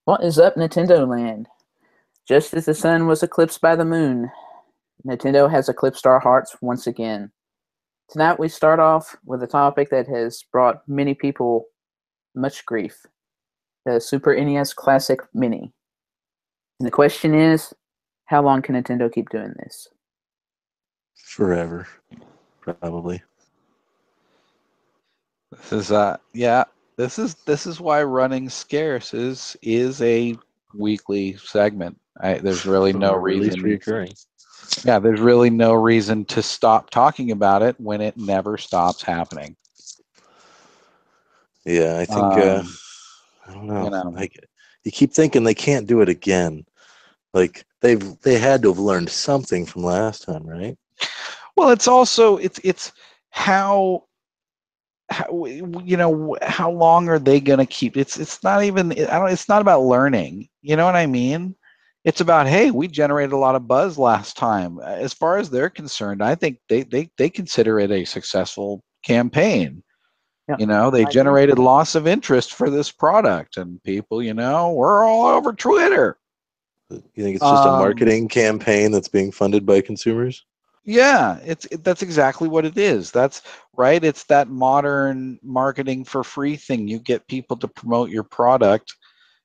What is up, Nintendo Land? Just as the sun was eclipsed by the moon, Nintendo has eclipsed our hearts once again. Tonight we start off with a topic that has brought many people much grief, the Super NES Classic Mini. And the question is, how long can Nintendo keep doing this? Forever, probably. This is this is why running scarce is a weekly segment. There's really no reason. Reoccurring. Yeah, there's really no reason to stop talking about it when it never stops happening. Yeah, I think I don't know. You know. Like, you keep thinking they can't do it again. Like they had to have learned something from last time, right? Well, it's also it's how how long are they going to keep it's not even it's not about learning, you know what I mean? It's about, hey, we generated a lot of buzz last time. As far as they're concerned, I think they consider it a successful campaign. Yeah, They generated lots of interest for this product, and people, we're all over Twitter. You think it's just a marketing campaign that's being funded by consumers? Yeah, that's exactly what it is. That's right. It's that modern marketing for free thing. You get people to promote your product,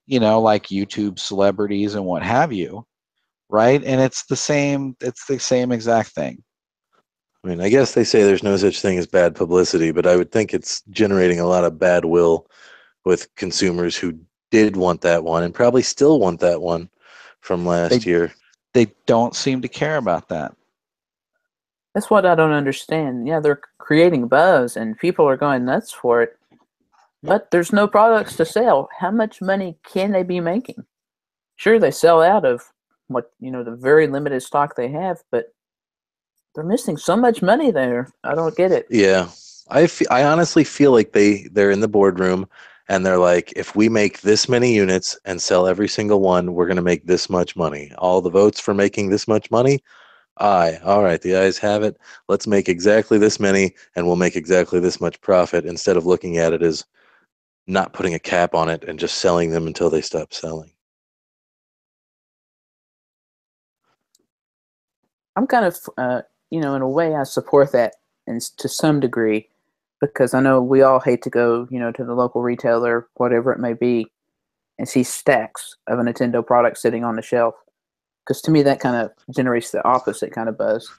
like YouTube celebrities and what have you, right? And it's the same exact thing. I mean, I guess they say there's no such thing as bad publicity, but I would think it's generating a lot of bad will with consumers who did want that one and probably still want that one from last year. They don't seem to care about that. That's what I don't understand. Yeah, they're creating buzz and people are going nuts for it, but there's no products to sell. How much money can they be making? Sure, they sell out of the very limited stock they have, but they're missing so much money there. I don't get it. Yeah. I honestly feel like they're in the boardroom and they're like, if we make this many units and sell every single one, we're going to make this much money. All the votes for making this much money? Aye. All right, the ayes have it. Let's make exactly this many and we'll make exactly this much profit, instead of looking at it as not putting a cap on it and just selling them until they stop selling. I'm kind of, in a way, I support that, and to some degree, because I know we all hate to go, to the local retailer, whatever it may be, and see stacks of a Nintendo product sitting on the shelf. Because to me, that kind of generates the opposite kind of buzz.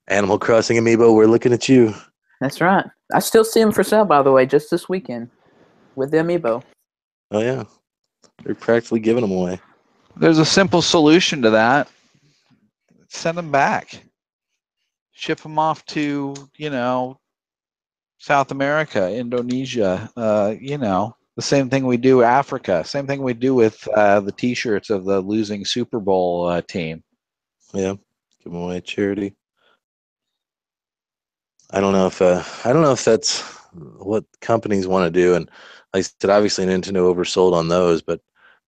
Animal Crossing Amiibo, we're looking at you. That's right. I still see them for sale, by the way, just this weekend with the Amiibo. Oh, yeah. They're practically giving them away. There's a simple solution to that. Send them back. Ship them off to, South America, Indonesia, the same thing we do Africa, same thing we do with the T-shirts of the losing Super Bowl team. Yeah, give them away charity. I don't know if that's what companies want to do, and like I said, obviously Nintendo oversold on those, but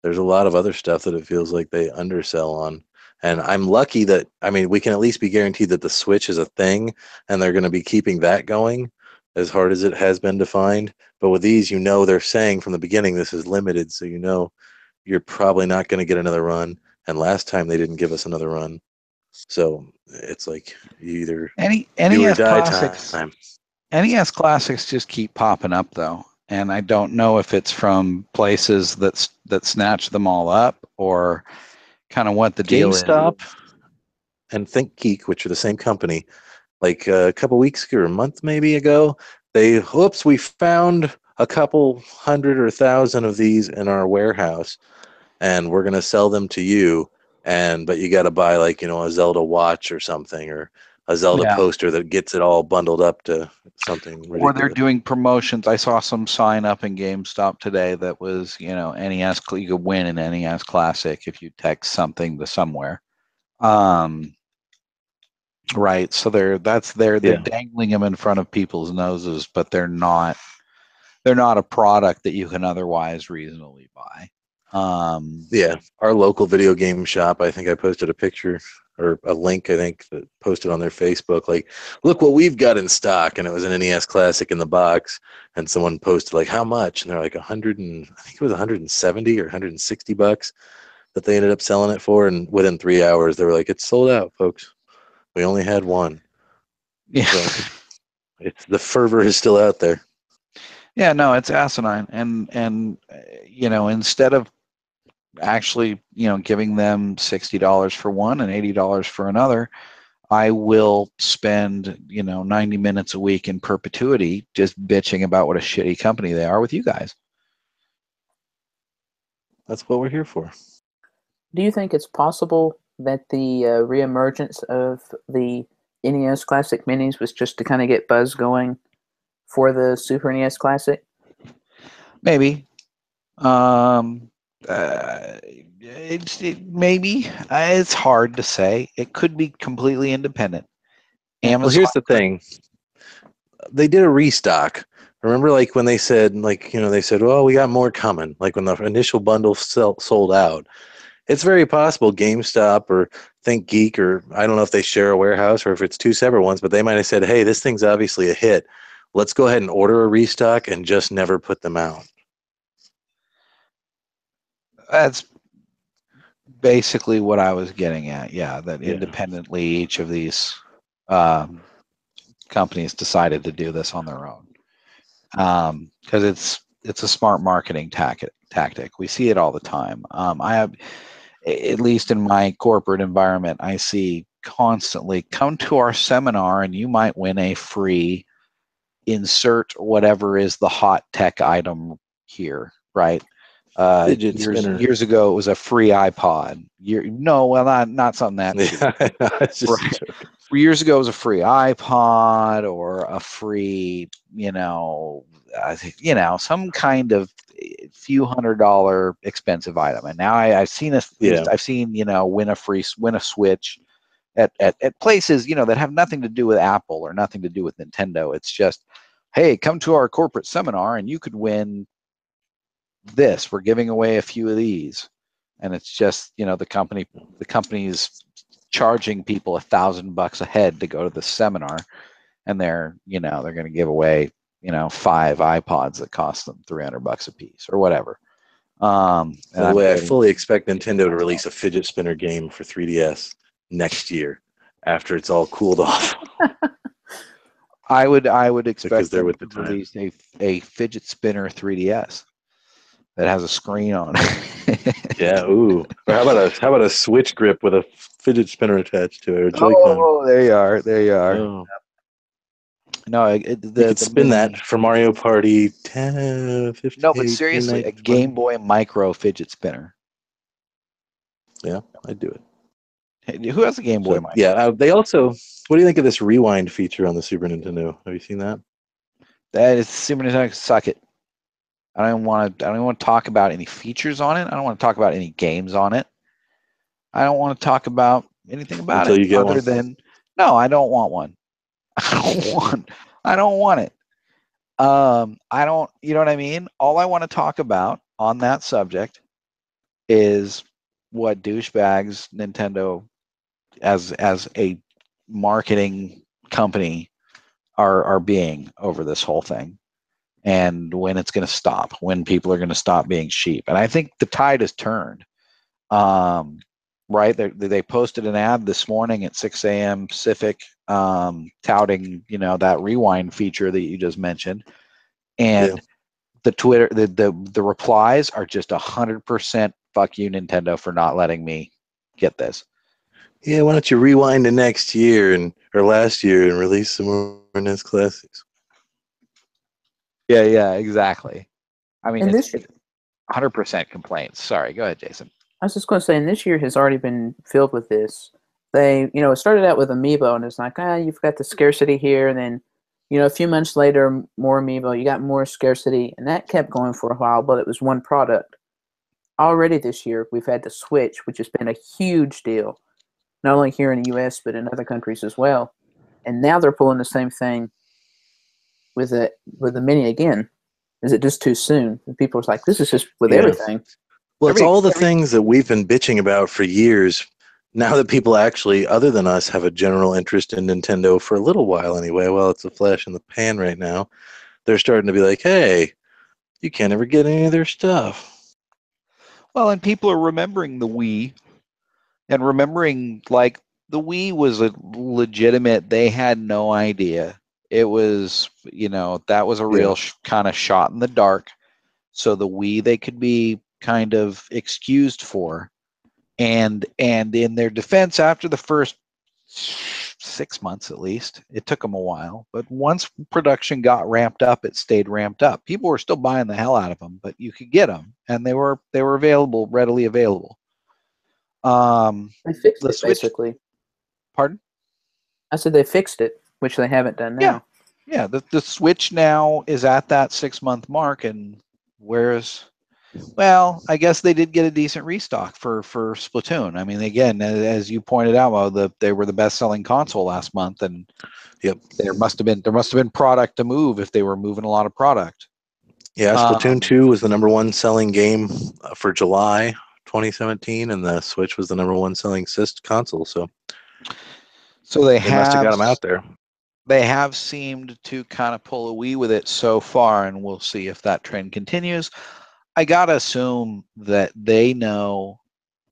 there's a lot of other stuff that it feels like they undersell on. And I'm lucky that, we can at least be guaranteed that the Switch is a thing, and they're going to be keeping that going as hard as it has been defined. But with these, they're saying from the beginning this is limited, so you're probably not going to get another run. And last time they didn't give us another run, so it's like you either do or die time. NES classics just keep popping up though, and I don't know if it's from places that snatch them all up or kind of what the deal is. GameStop and ThinkGeek, which are the same company, like a couple weeks ago or a month maybe ago, we found a couple hundred or 1,000 of these in our warehouse, and we're going to sell them to you, but you got to buy a Zelda watch or something, or a Zelda poster that gets it all bundled up to something ridiculous. Or they're doing promotions. I saw some sign up in GameStop today that was, NES, you could win an NES Classic if you text something to somewhere. Right. So they're dangling them in front of people's noses, but they're not a product that you can otherwise reasonably buy. Our local video game shop, I think I posted a picture or a link, I think, that posted on their Facebook, like, look what we've got in stock. And it was an NES Classic in the box. And someone posted, like, how much? And they're like, I think it was 170 or 160 bucks that they ended up selling it for. And within 3 hours, they were like, it's sold out, folks. We only had one. Yeah. So the fervor is still out there. Yeah, no, it's asinine. And instead of actually, giving them $60 for one and $80 for another, I will spend, 90 minutes a week in perpetuity just bitching about what a shitty company they are with you guys. That's what we're here for. Do you think it's possible that the reemergence of the NES Classic Minis was just to kind of get buzz going for the Super NES Classic? Maybe. Maybe. It's hard to say. It could be completely independent. Amazon. Well, here's the thing. They did a restock. Remember, like, when they said, like, they said, well, we got more coming. Like, when the initial bundle sold out. It's very possible GameStop or ThinkGeek, or I don't know if they share a warehouse or if it's two separate ones, but they might have said, hey, this thing's obviously a hit. Let's go ahead and order a restock and just never put them out. That's basically what I was getting at. Yeah, that independently each of these companies decided to do this on their own, because it's a smart marketing tactic. We see it all the time. I have, at least in my corporate environment, I see constantly, come to our seminar and you might win a free insert whatever is the hot tech item here, right? Years ago, it was a free iPod. Not something that. Right. Years ago, it was a free iPod or a free, some kind of few $100 expensive item. And now I've seen win a Switch at places that have nothing to do with Apple or nothing to do with Nintendo. It's just, hey, come to our corporate seminar and you could win this. We're giving away a few of these, and it's just the company's charging people $1,000 a head to go to the seminar, and they're going to give away 5 iPods that cost them $300 a piece or whatever. By the way, I fully expect Nintendo to release a fidget spinner game for 3DS next year after it's all cooled off. I would expect them to release a fidget spinner 3DS that has a screen on it. Yeah, ooh. Or how about a Switch grip with a fidget spinner attached to it, or Joy-Con? Oh, there you are. Oh. No, you could spin that for Mario Party 10, 15. No, but seriously, a Game Boy Micro fidget spinner. Yeah, I'd do it. Hey, who has a Game Boy Micro? Yeah, they also. What do you think of this rewind feature on the Super Nintendo? Have you seen that? That is Super Nintendo. Suck it. I don't want to talk about any features on it. I don't want to talk about any games on it. I don't want to talk about anything about Until you get one. No, I don't want one. I don't want it. I don't, you know what I mean? All I want to talk about on that subject is what douchebags Nintendo as a marketing company are being over this whole thing, and when it's going to stop, when people are going to stop being sheep. And I think the tide has turned. Right, they posted an ad this morning at 6 a.m. Pacific, touting that rewind feature that you just mentioned, and the Twitter the replies are just 100% fuck you Nintendo for not letting me get this. Yeah, why don't you rewind to next year or last year and release some more NES classics? Yeah, exactly. I mean, And it's 100% complaints. Sorry, go ahead, Jason. I was just going to say, and this year has already been filled with this. They, it started out with Amiibo, and it's like, you've got the scarcity here, and then, a few months later, more Amiibo, you got more scarcity, and that kept going for a while, but it was one product. Already this year, we've had the Switch, which has been a huge deal, not only here in the U.S., but in other countries as well. And now they're pulling the same thing with the Mini again. Is it just too soon? And people are like, this is just with everything. Well, it's all the things that we've been bitching about for years now that people actually, other than us, have a general interest in Nintendo for a little while anyway, well, it's a flash in the pan right now, they're starting to be like, hey, you can't ever get any of their stuff. Well, and people are remembering the Wii and remembering like the Wii was a legitimate, they had no idea. It was, that was a real kind of shot in the dark. So the Wii they could be kind of excused for. And in their defense, after the first 6 months at least, it took them a while. But once production got ramped up, it stayed ramped up. People were still buying the hell out of them, but you could get them, and they were available, readily available. They fixed The it, Switch, basically. pardon? I said they fixed it, which they haven't done now. Yeah. The Switch now is at that 6-month mark, and whereas, well, I guess they did get a decent restock for Splatoon. I mean, again, as you pointed out, well, they were the best-selling console last month, and yep, there must have been product to move if they were moving a lot of product. Yeah, Splatoon 2 was the number one selling game for July 2017, and the Switch was the number one selling console. So they must have got them out there. They have seemed to kind of pull a Wii with it so far, and we'll see if that trend continues. I gotta assume that they know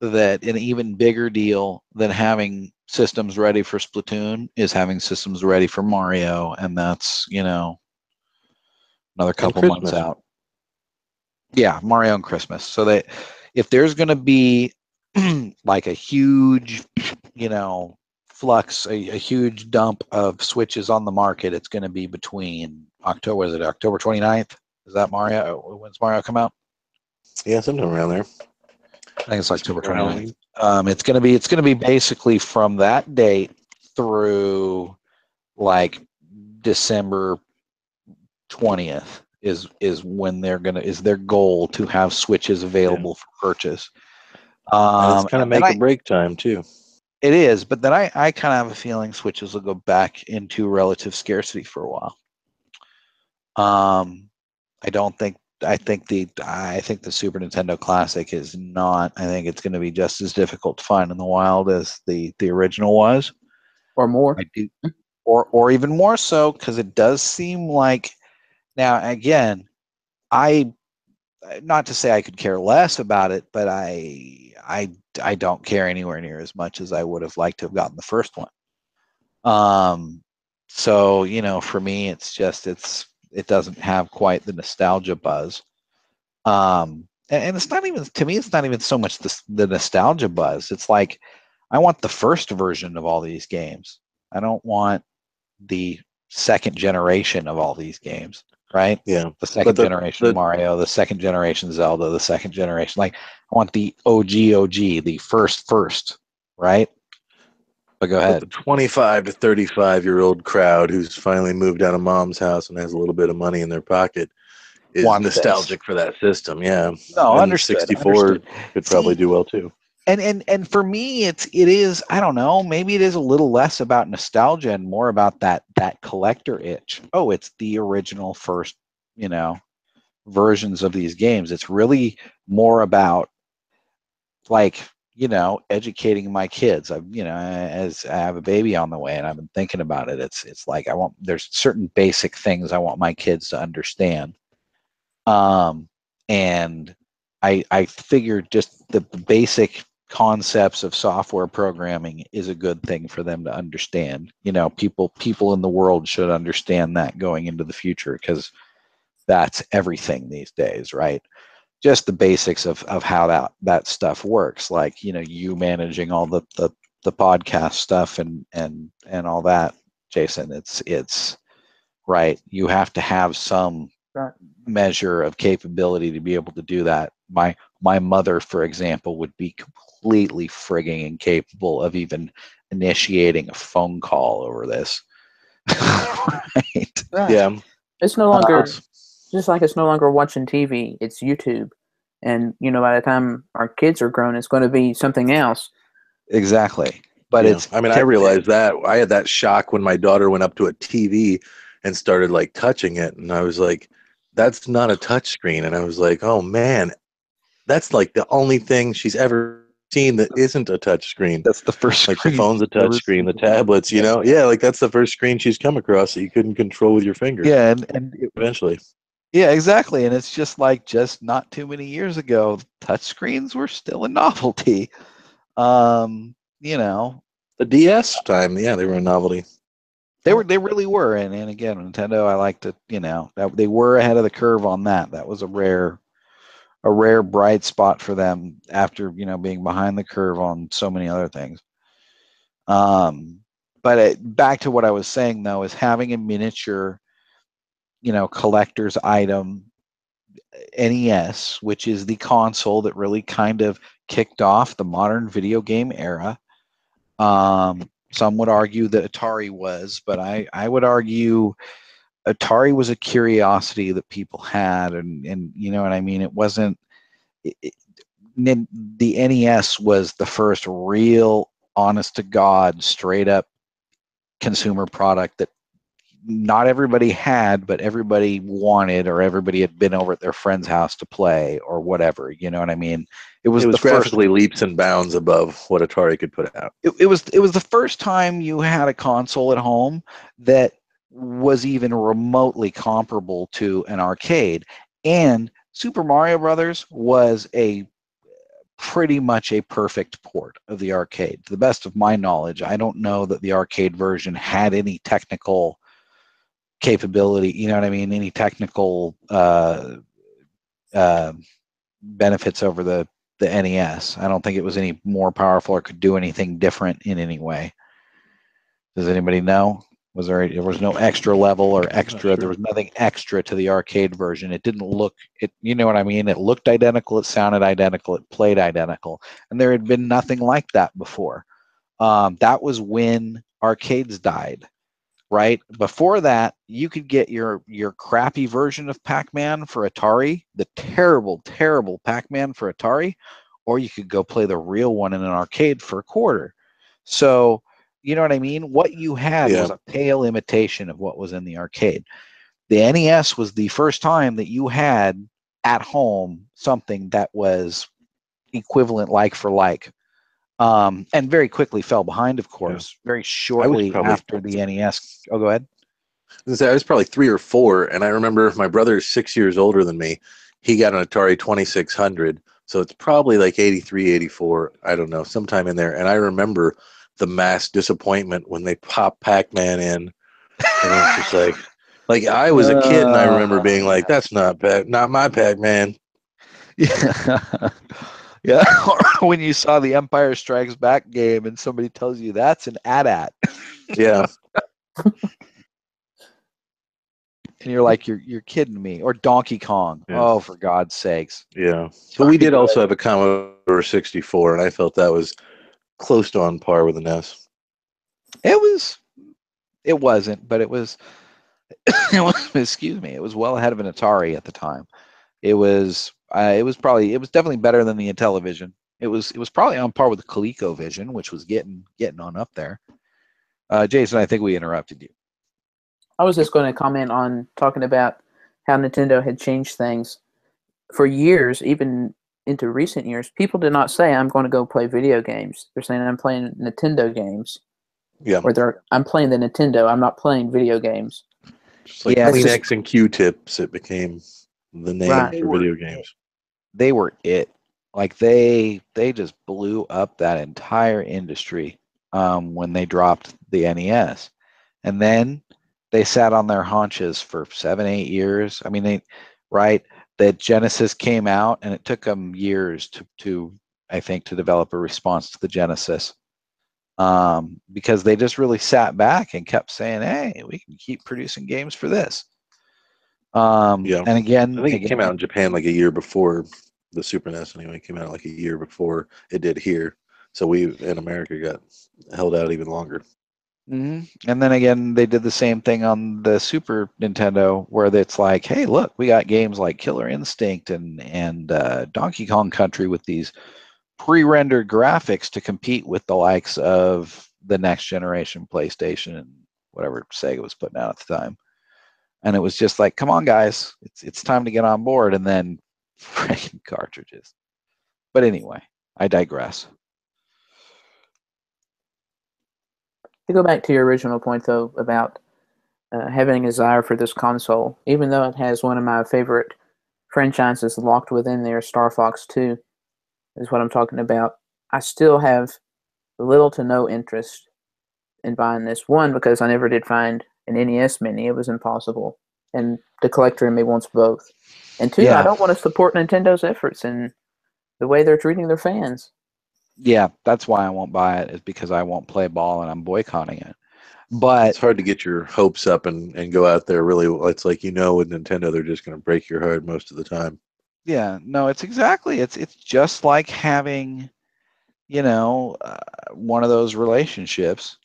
that an even bigger deal than having systems ready for Splatoon is having systems ready for Mario, and that's another couple months out. Yeah, Mario and Christmas. So if there's going to be like a huge, flux, a huge dump of Switches on the market, it's going to be between October. Is it October 29th? Is that Mario? When's Mario come out? Yeah, sometime around there. I think it's October 29th. It's going to be basically from that date through like December 20th is when is their goal to have Switches available for purchase. And it's kind of make or break time too. It is, but then I kind of have a feeling Switches will go back into relative scarcity for a while. I think the Super Nintendo Classic is not. I think it's going to be just as difficult to find in the wild as the original was, or more. I do, or even more so, because it does seem like. Now, again, not to say I could care less about it, but I don't care anywhere near as much as I would have liked to have gotten the first one. So for me, it's just it doesn't have quite the nostalgia buzz. And it's not even, to me, it's not even so much the nostalgia buzz. It's like I want the first version of all these games. I don't want the second generation of all these games, right? Yeah. The second generation Mario, the second generation Zelda, the second generation. Like I want the OG, the first, right? But go ahead. But the 25 to 35-year-old crowd who's finally moved out of mom's house and has a little bit of money in their pocket is nostalgic for that system. Yeah. No, and understood. 64 could probably do well too. And for me, it is, I don't know, maybe it is a little less about nostalgia and more about that collector itch. Oh, it's the original first, versions of these games. It's really more about like, educating my kids. As I have a baby on the way and I've been thinking about it, it's like there's certain basic things I want my kids to understand. And I figured just the basic concepts of software programming is a good thing for them to understand. People in the world should understand that going into the future, because that's everything these days, right? Just the basics of how that stuff works, like you managing all the podcast stuff and all that, Jason. It's right. You have to have some measure of capability to be able to do that. My mother, for example, would be completely frigging incapable of even initiating a phone call over this. Right? Yeah. It's no longer just like it's no longer watching TV. It's YouTube, and by the time our kids are grown, it's going to be something else. Exactly. But I realized that I had that shock when my daughter went up to a TV and started like touching it, and I was like, that's not a touch screen. And I was like, oh man, that's like the only thing she's ever seen that isn't a touch screen. That's the first Like the screen phone's a she's ever touch screen, seen. the tablets, you know? Yeah, like that's the first screen she's come across that you couldn't control with your finger. Yeah, Eventually. yeah, exactly. And it's just like just not too many years ago, touchscreens were still a novelty. You know, The DS time, yeah, they were a novelty. they really were. And again, Nintendo, I like to, you know, that they were ahead of the curve on that. That was a rare bright spot for them after, you know, being behind the curve on so many other things. But back to what I was saying though, is having a miniature, you know, collector's item NES, which is the console that really kind of kicked off the modern video game era. Some would argue that Atari was, but I would argue Atari was a curiosity that people had, and you know what I mean. It wasn't. The NES was the first real, honest to God, straight up consumer product that not everybody had, but everybody wanted, or everybody had been over at their friend's house to play, or whatever. You know what I mean? It was the graphically first, leaps and bounds above what Atari could put out. it was the first time you had a console at home that was even remotely comparable to an arcade. And Super Mario Brothers was a pretty much a perfect port of the arcade. To the best of my knowledge, I don't know that the arcade version had any technical capability, you know what I mean, any technical benefits over the NES. I don't think it was any more powerful or could do anything different in any way. Does anybody know? There was no extra level or extra, Sure. There was nothing extra to the arcade version. It didn't look, you know what I mean? It looked identical, it sounded identical, it played identical, and there had been nothing like that before. That was when arcades died, right? Before that, you could get your crappy version of Pac-Man for Atari, the terrible, terrible Pac-Man for Atari, or you could go play the real one in an arcade for a quarter. So, you know what I mean? What you had was a pale imitation of what was in the arcade. The NES was the first time that you had at home something that was equivalent like for like. And very quickly fell behind, of course, very shortly after the NES. Oh, go ahead. I was probably 3 or 4, and I remember my brother's 6 years older than me. He got an Atari 2600, so it's probably like 83, 84, I don't know, sometime in there. And I remember the mass disappointment when they popped Pac-Man in, and it's just like I was a kid, and I remember being like, "That's not my Pac-Man." Yeah. Yeah, or when you saw the Empire Strikes Back game and somebody tells you that's an AT-AT. Yeah. And you're like, you're kidding me. Or Donkey Kong. Yeah. Oh, for God's sakes. Yeah. But we did also have a Commodore 64, and I felt that was close to on par with the NES. It wasn't, but it was excuse me, it was well ahead of an Atari at the time. It was definitely better than the Intellivision. It was probably on par with the ColecoVision, which was getting on up there. Jason, I think we interrupted you. I was just going to comment on talking about how Nintendo had changed things. For years, even into recent years, people did not say, "I'm going to go play video games." They're saying, "I'm playing Nintendo games." Yeah. Or "I'm playing the Nintendo. I'm not playing video games." Just like Kleenex and Q-tips, it became the name for video games. They were it. Like they just blew up that entire industry when they dropped the NES, and then they sat on their haunches for 7-8 years. I mean, the Genesis came out, and it took them years to I think to develop a response to the Genesis, because they just really sat back and kept saying, "Hey, we can keep producing games for this." And again, I think it came out in Japan like a year before the Super NES. Anyway, it came out like a year before it did here. So we in America got held out even longer. Mm-hmm. And then again, they did the same thing on the Super Nintendo, where it's like, hey, look, we got games like Killer Instinct and Donkey Kong Country with these pre-rendered graphics to compete with the likes of the next generation PlayStation and whatever Sega was putting out at the time. And it was just like, come on, guys, it's time to get on board. And then freaking cartridges. But anyway, I digress. To go back to your original point, though, about having a desire for this console, even though it has one of my favorite franchises locked within there, Star Fox 2, is what I'm talking about, I still have little to no interest in buying this. One, because I never did find an NES Mini. It was impossible. And the collector in me wants both. And two, I Yeah. don't want to support Nintendo's efforts in the way they're treating their fans. Yeah, that's why I won't buy it, is because I won't play ball and I'm boycotting it. But it's hard to get your hopes up and go out there. Really, it's like, with Nintendo, they're just going to break your heart most of the time. yeah, no, it's just like having, one of those relationships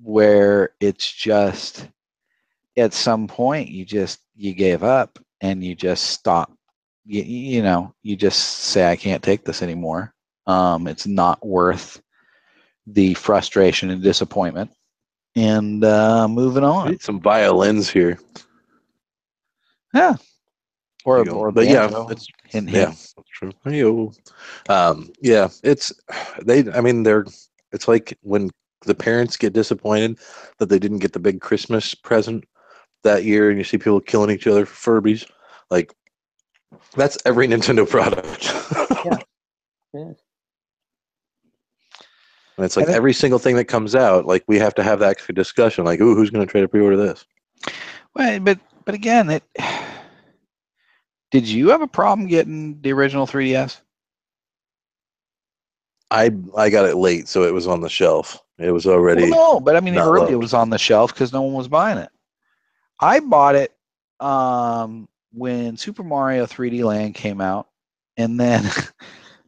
where it's just at some point you gave up and you just stop. You just say, I can't take this anymore. It's not worth the frustration and disappointment, and moving We on. need some violins here. Yeah. Or But yeah, banjo. it's Hint, yeah, hint. that's true. Hey-o. Yeah, it's it's like when the parents get disappointed that they didn't get the big Christmas present that year, and you see people killing each other for Furbies. Like, that's every Nintendo product. Yeah. Yes. And it's like every single thing that comes out, like, we have to have that discussion. Like, ooh, who's going to try to pre-order this? Well, but again, did you have a problem getting the original 3DS? I got it late, so it was on the shelf. It was already. Well, no, but I mean, not early loved. it was on the shelf because no one was buying it. I bought it when Super Mario 3D Land came out, and then,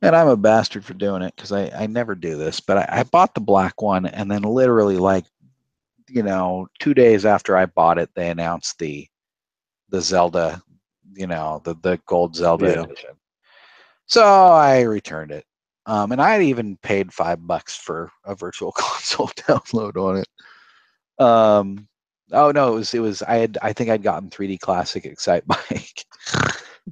and I'm a bastard for doing it because I never do this, but I bought the black one, and then literally 2 days after I bought it, they announced the Zelda, the gold Zelda edition. So I returned it. And I had even paid $5 for a virtual console download on it. Oh no, it was I think I'd gotten 3D Classic Excitebike.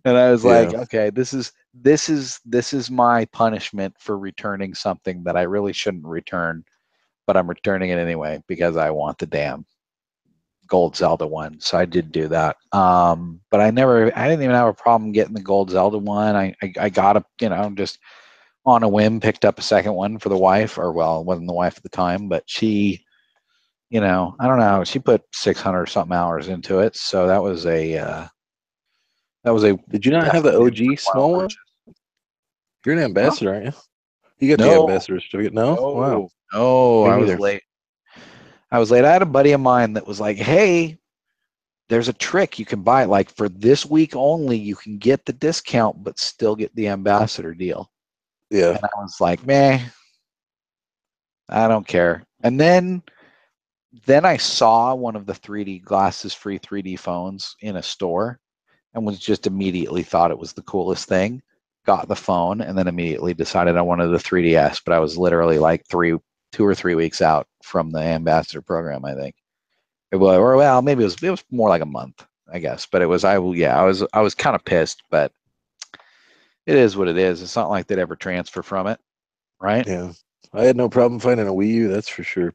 And I was like, okay, this is my punishment for returning something that I really shouldn't return, but I'm returning it anyway because I want the damn gold Zelda one. So I did do that. But I didn't even have a problem getting the gold Zelda one. I got a, just on a whim, picked up a second one for the wife, or well, it wasn't the wife at the time, but she, I don't know, she put 600 something hours into it. So that was a Did you not have the OG small one? You're an ambassador, aren't you? You got the ambassador certificate? No? Wow. No, Me I was neither. late. I had a buddy of mine that was like, hey, there's a trick you can buy. Like, for this week only, you can get the discount, but still get the ambassador deal. Yeah. And I was like, meh, I don't care. And then I saw one of the 3D glasses free 3D phones in a store and was just immediately thought it was the coolest thing. Got the phone and then immediately decided I wanted the 3DS, but I was literally like 2 or 3 weeks out from the ambassador program, I think. Well, maybe it was more like a month, I guess. But I was kind of pissed, but it is what it is. It's not like they'd ever transfer from it, right? Yeah. I had no problem finding a Wii U, that's for sure.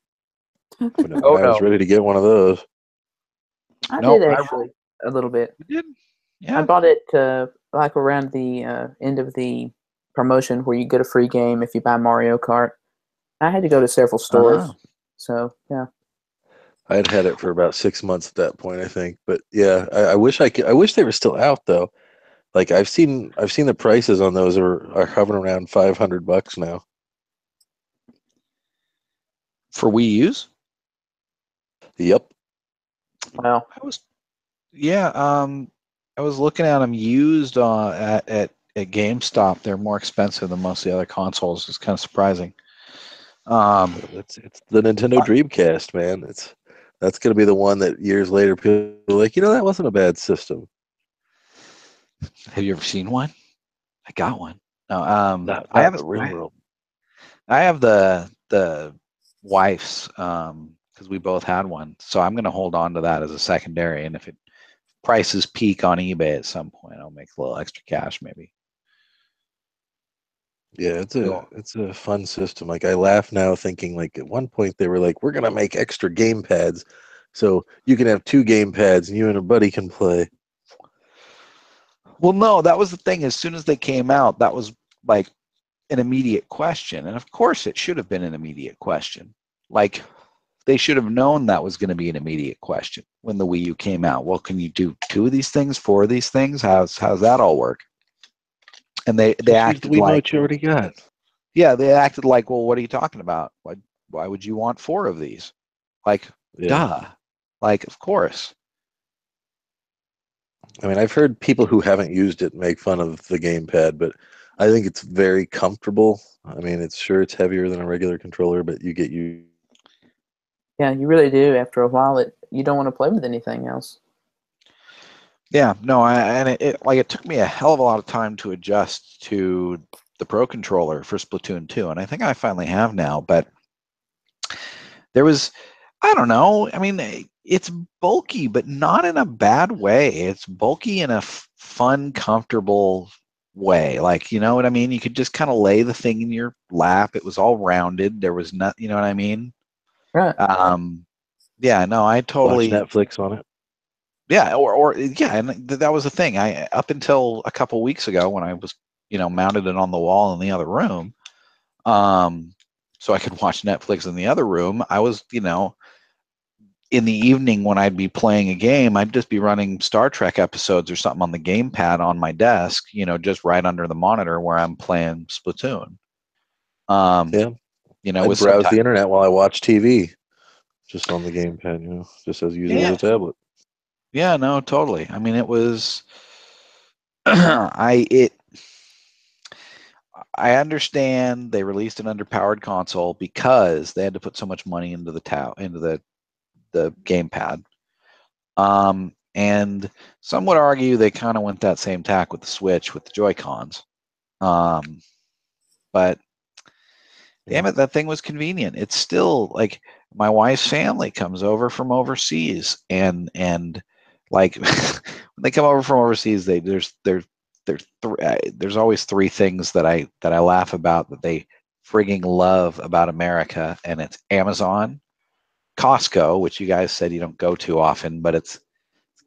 But I was no. ready to get one of those. I did actually a little bit. You did? Yeah. I bought it like around the end of the promotion where you get a free game if you buy Mario Kart. I had to go to several stores, so yeah. I had it for about 6 months at that point, I think. But yeah, I wish I wish they were still out though. Like, I've seen the prices on those are hovering around $500 now. For Wii U's? Yep. Wow. I was looking at them used at GameStop. They're more expensive than most of the other consoles. It's kind of surprising. It's the Nintendo Dreamcast, man. That's going to be the one that years later people are like, that wasn't a bad system. Have you ever seen one? I got one. No, Not I have the real world. I have the wife's because we both had one, so I'm going to hold on to that as a secondary. And if prices peak on eBay at some point, I'll make a little extra cash maybe. Yeah, So, it's a fun system. Like I laugh now thinking like at one point they were like, we're gonna make extra game pads, so you can have 2 game pads and you and a buddy can play. well, no, that was the thing. As soon as they came out, that was like an immediate question, and of course, it should have been an immediate question. Like they should have known that was going to be an immediate question when the Wii U came out. Well, can you do 2 of these things, 4 of these things? How's that all work? And they Just use the acted Wiimote like, you already got. yeah, they acted like, well, what are you talking about? Why would you want 4 of these? Like, Yeah. duh. Like, of course. I mean, I've heard people who haven't used it make fun of the gamepad, but I think it's very comfortable. I mean, it's heavier than a regular controller, but you get you. Yeah, you really do. After a while, you don't want to play with anything else. Yeah, no, and it took me a hell of a lot of time to adjust to the Pro controller for Splatoon 2, and I think I finally have now, but there was, I don't know, I mean, it's bulky, but not in a bad way. It's bulky in a fun, comfortable way. Like, you know what I mean? You could just kind of lay the thing in your lap. It was all rounded. There was not, you know what I mean? Right. Yeah, no, I Watch totally, Netflix on it. yeah, or yeah, and that was the thing. I up until a couple weeks ago when I was, mounted it on the wall in the other room, um, so I could watch Netflix in the other room. I was, in the evening when I'd be playing a game, I'd just be running Star Trek episodes or something on the gamepad on my desk, just right under the monitor where I'm playing Splatoon. Yeah, With I'd browse the subtitles. internet while I watch TV, just on the gamepad. Just as use it as Yeah, a tablet. yeah, no, totally. I mean, it was. I understand they released an underpowered console because they had to put so much money into the gamepad. And some would argue they kind of went that same tack with the Switch with the Joy Cons. But damn it, that thing was convenient. It's still like my wife's family comes over from overseas, and like when they come over from overseas, there's always 3 things that I laugh about that they frigging love about America, and it's Amazon, Costco, which you guys said you don't go to often, but it's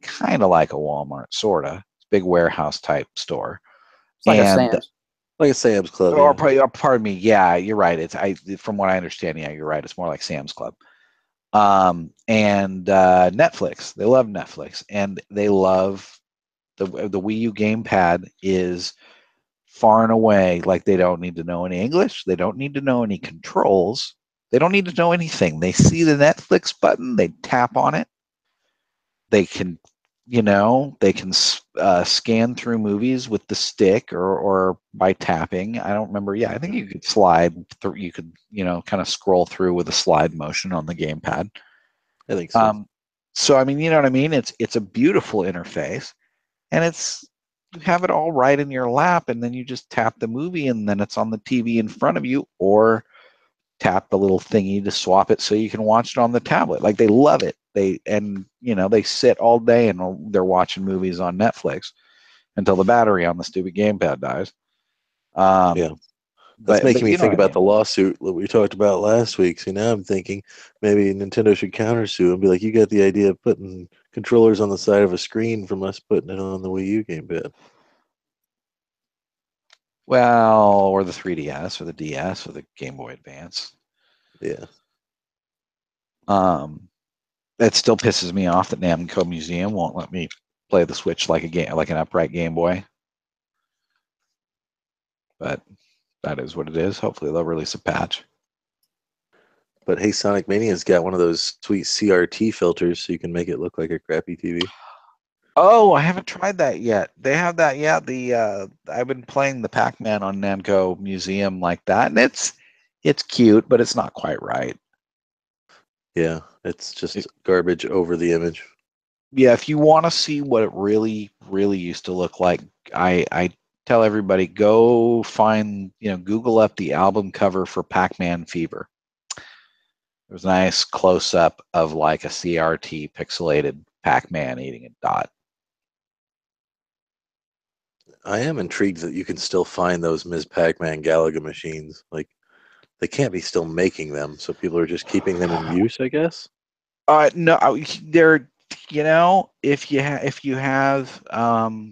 kind of like a Walmart, sorta. It's a big warehouse type store, It's like a and Sam's. Like a Sam's Club, or, yeah. pardon me, yeah, you're right. From what I understand, yeah, you're right. It's more like Sam's Club. And Netflix. They love Netflix, and they love the Wii U gamepad is far and away like they don't need to know any English. They don't need to know any controls. They don't need to know anything. They see the Netflix button, they tap on it. They can, they can scan through movies with the stick or by tapping. I don't remember. Yeah, I think you could slide through. You could, kind of scroll through with a slide motion on the gamepad. I think so. So I mean, you know what I mean? It's a beautiful interface, and you have it all right in your lap, and then you just tap the movie, and then it's on the TV in front of you, or tap the little thingy to swap it so you can watch it on the tablet. Like they love it. They sit all day and they're watching movies on Netflix until the battery on the stupid gamepad dies. Yeah. That's But making me you know think what I about mean. the lawsuit that we talked about last week. See, now I'm thinking maybe Nintendo should countersue and be like, you got the idea of putting controllers on the side of a screen from us putting it on the Wii U gamepad. Well, or the 3DS or the DS or the Game Boy Advance. Yeah. It still pisses me off that Namco Museum won't let me play the Switch like an upright Game Boy. But that is what it is. Hopefully they'll release a patch. But hey, Sonic Mania's got one of those sweet CRT filters so you can make it look like a crappy TV. Oh, I haven't tried that yet. They have that, yeah. I've been playing the Pac-Man on Namco Museum like that, and it's cute, but it's not quite right. Yeah, it's just garbage over the image. Yeah, if you want to see what it really, really used to look like, I tell everybody go find, Google up the album cover for Pac-Man Fever. There's a nice close-up of like a CRT pixelated Pac-Man eating a dot. I am intrigued that you can still find those Ms. Pac-Man Galaga machines. Like, they can't be still making them, so people are just keeping them in use, I guess. No, they're if you have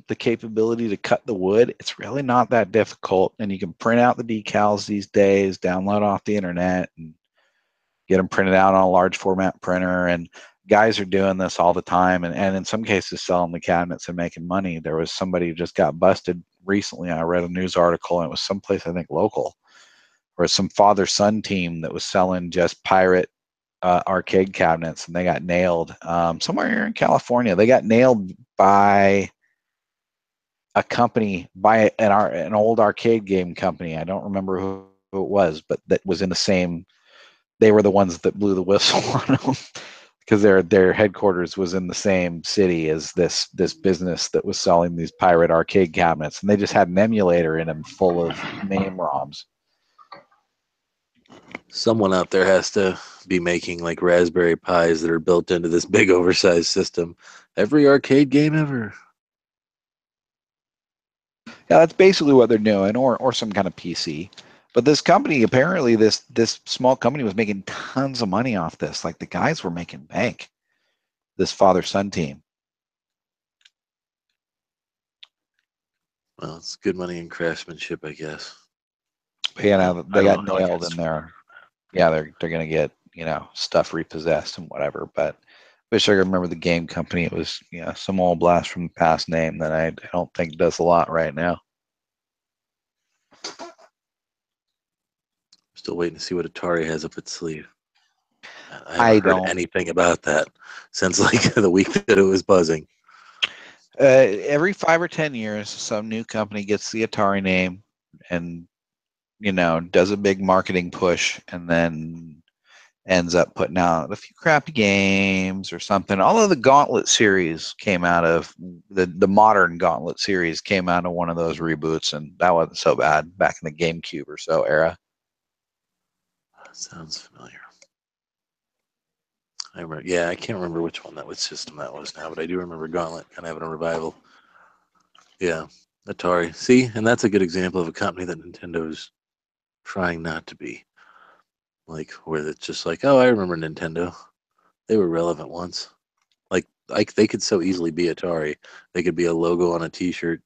the capability to cut the wood, it's really not that difficult, and you can print out the decals these days, download off the internet, and get them printed out on a large format printer. And guys are doing this all the time, and in some cases selling the cabinets and making money. There was somebody who just got busted recently. I read a news article, and it was someplace, I think, local, or some father-son team that was selling just pirate arcade cabinets, and they got nailed somewhere here in California. They got nailed by a company, by an old arcade game company. I don't remember who it was, but that was in the same. They were the ones that blew the whistle on them because their headquarters was in the same city as this business that was selling these pirate arcade cabinets, and they just had an emulator in them full of MAME ROMs. Someone out there has to be making like Raspberry Pis that are built into this big oversized system. Every arcade game ever. Yeah, that's basically what they're doing, or some kind of PC. But this company, apparently, this small company was making tons of money off this. Like, the guys were making bank. This father-son team. Well, it's good money in craftsmanship, I guess. They I got don't know how it nailed gets in there. Yeah, they're going to get stuff repossessed and whatever. But wish I could remember the game company. It was some old blast from the past name that I don't think does a lot right now. Still waiting to see what Atari has up its sleeve. I I haven't heard don't. anything about that since like the week that it was buzzing. Every 5 or 10 years, some new company gets the Atari name and does a big marketing push, and then ends up putting out a few crappy games or something. Although the Gauntlet series came out of the modern Gauntlet series came out of one of those reboots, and that wasn't so bad back in the GameCube or so era. Sounds familiar. I remember. Yeah, I can't remember which system that was now, but I do remember Gauntlet kind of having a revival. Yeah, Atari. See, and that's a good example of a company that Nintendo's trying not to be. Like, where it's just like, oh, I remember Nintendo. They were relevant once. Like they could so easily be Atari. They could be a logo on a T-shirt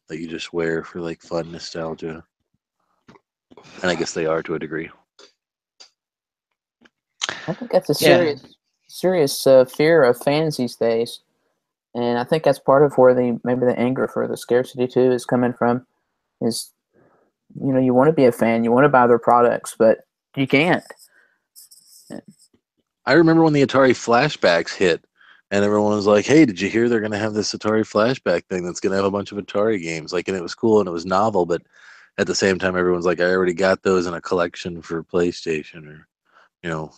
that you just wear for like fun nostalgia. And I guess they are to a degree. I think that's a serious fear of fans these days, and I think that's part of where maybe the anger for the Scarcity 2 is coming from. Is you want to be a fan, you want to buy their products, but you can't. I remember when the Atari flashbacks hit, and everyone was like, "Hey, did you hear they're going to have this Atari flashback thing that's going to have a bunch of Atari games?" Like, and it was cool and it was novel, but at the same time, everyone's like, "I already got those in a collection for PlayStation or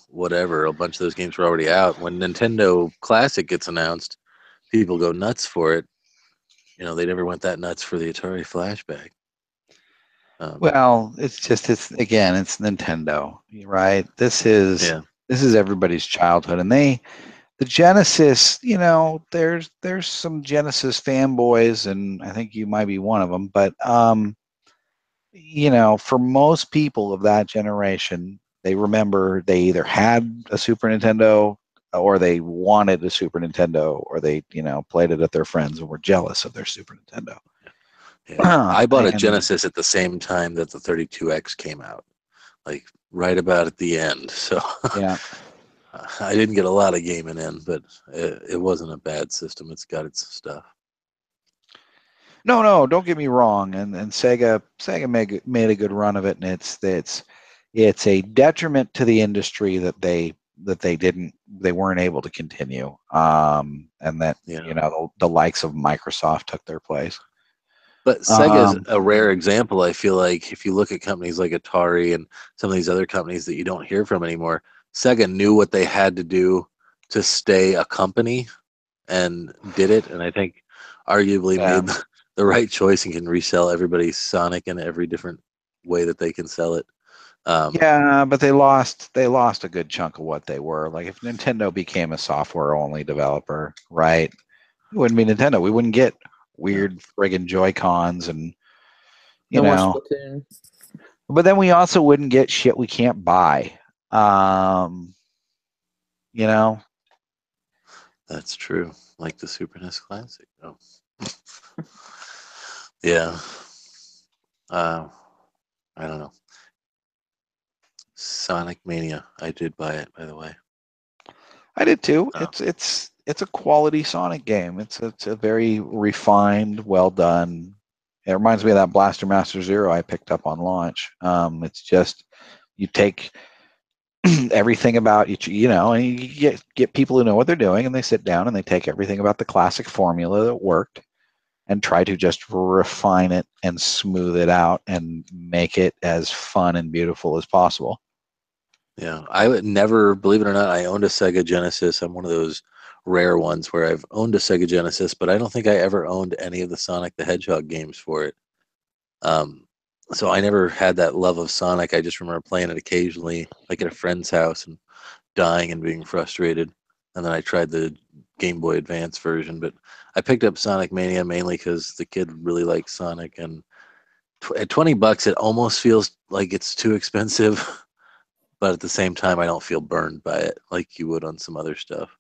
whatever." A bunch of those games were already out. When Nintendo Classic gets announced, people go nuts for it. They never went that nuts for the Atari flashback. Well, it's Nintendo, right? This is everybody's childhood, and the Genesis, there's some Genesis fanboys, and I think you might be one of them. But for most people of that generation, they remember they either had a Super Nintendo, or they wanted a Super Nintendo, or they played it at their friends and were jealous of their Super Nintendo. Yeah. I bought a Genesis at the same time that the 32X came out, like right about at the end. So yeah. I didn't get a lot of gaming in, but it wasn't a bad system. It's got its stuff. No, don't get me wrong. And Sega made a good run of it, and it's a detriment to the industry that they weren't able to continue. And that the likes of Microsoft took their place. But Sega's a rare example. I feel like if you look at companies like Atari and some of these other companies that you don't hear from anymore, Sega knew what they had to do to stay a company and did it. And I think arguably made the right choice and can resell everybody's Sonic in every different way that they can sell it. But they lost a good chunk of what they were. Like, if Nintendo became a software only developer, right, it wouldn't be Nintendo. We wouldn't get weird friggin' Joy-Cons and you No more know. Splatoon. But then we also wouldn't get shit we can't buy. You know. That's true. Like the Super NES Classic. Oh. Yeah. I don't know. Sonic Mania. I did buy it, by the way. I did too. Oh. It's a quality Sonic game. It's a very refined, well done. It reminds me of that Blaster Master Zero I picked up on launch. It's just you take everything about each, and you get people who know what they're doing, and they sit down and they take everything about the classic formula that worked and try to just refine it and smooth it out and make it as fun and beautiful as possible. Yeah, I would never, believe it or not, I owned a Sega Genesis. I'm one of those rare ones where I've owned a Sega Genesis, but I don't think I ever owned any of the Sonic the Hedgehog games for it. So I never had that love of Sonic. I just remember playing it occasionally, like at a friend's house and dying and being frustrated. And then I tried the Game Boy Advance version, but I picked up Sonic Mania mainly because the kid really liked Sonic. And at $20, it almost feels like it's too expensive. But at the same time, I don't feel burned by it like you would on some other stuff.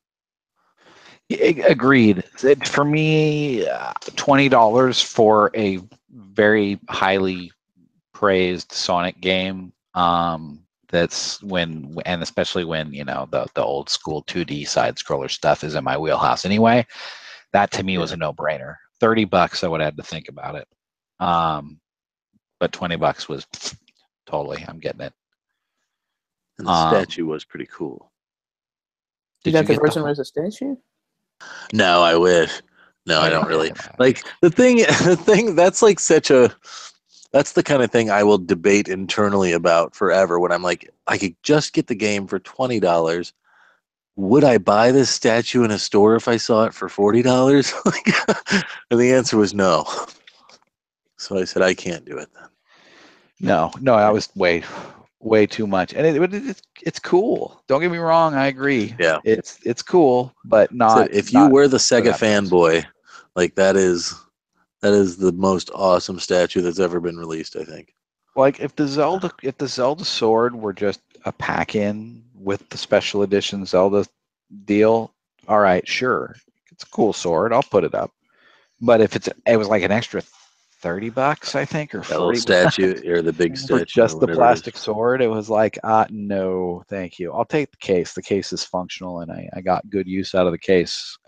Agreed. For me, $20 for a very highly praised Sonic game. That's and especially when the old school 2D side scroller stuff is in my wheelhouse anyway. That to me was a no-brainer. $30, I would have had to think about it. But $20 was totally, I'm getting it. And the statue was pretty cool. You got the version where there's a statue? No, I wish. No, I don't really. Like the thing that's like that's the kind of thing I will debate internally about forever when I'm like, I could just get the game for $20. Would I buy this statue in a store if I saw it for $40? And the answer was no. So I said, I can't do it then. No, I was way too much, and it's cool. Don't get me wrong, I agree. Yeah, it's cool, but not. If you were the for Sega that price. fanboy, like that is the most awesome statue that's ever been released, I think. Like if the Zelda sword were just a pack-in with the special edition Zelda deal, all right, sure, it's a cool sword. I'll put it up. But if it was like an extra $30, I think, or That little $40 statue or the big for statue just or the whatever plastic it is. sword, it was like, no, thank you. I'll take the case. The case is functional, and I got good use out of the case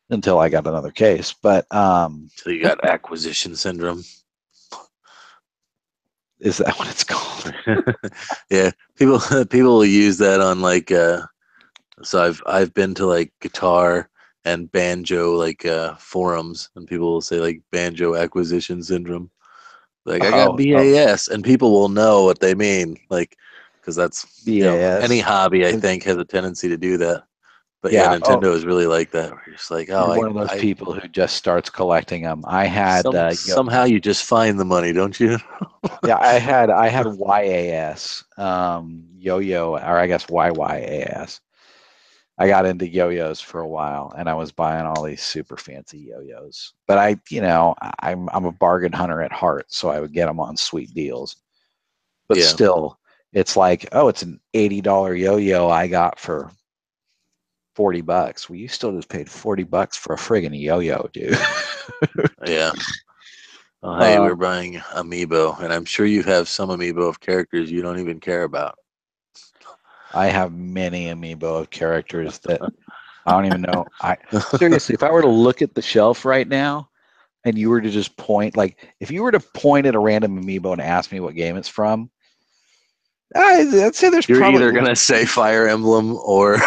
until I got another case. But So you got acquisition syndrome. Is that what it's called? Yeah, people will use that on like. So I've been to like guitar and banjo like forums, and people will say like banjo acquisition syndrome. Like I got BAS, and people will know what they mean, like because that's BAS. Any hobby I think has a tendency to do that. But yeah, Nintendo is really like that. Where you're just like, you're one of those people who just starts collecting them. I had somehow you just find the money, don't you? Yeah, I had YAS, yo-yo, or I guess YYAS. I got into yo-yos for a while, and I was buying all these super fancy yo-yos. But I'm a bargain hunter at heart, so I would get them on sweet deals. But still, it's like, oh, it's an $80 yo-yo I got for $40. Well, you still just paid $40 for a friggin' yo-yo, dude. Yeah. Oh, hey, we're buying Amiibo, and I'm sure you have some Amiibo of characters you don't even care about. I have many Amiibo of characters that I don't even know. Seriously, if I were to look at the shelf right now and you were to just if you were to point at a random Amiibo and ask me what game it's from, I'd say there's You're probably... either going to say Fire Emblem or...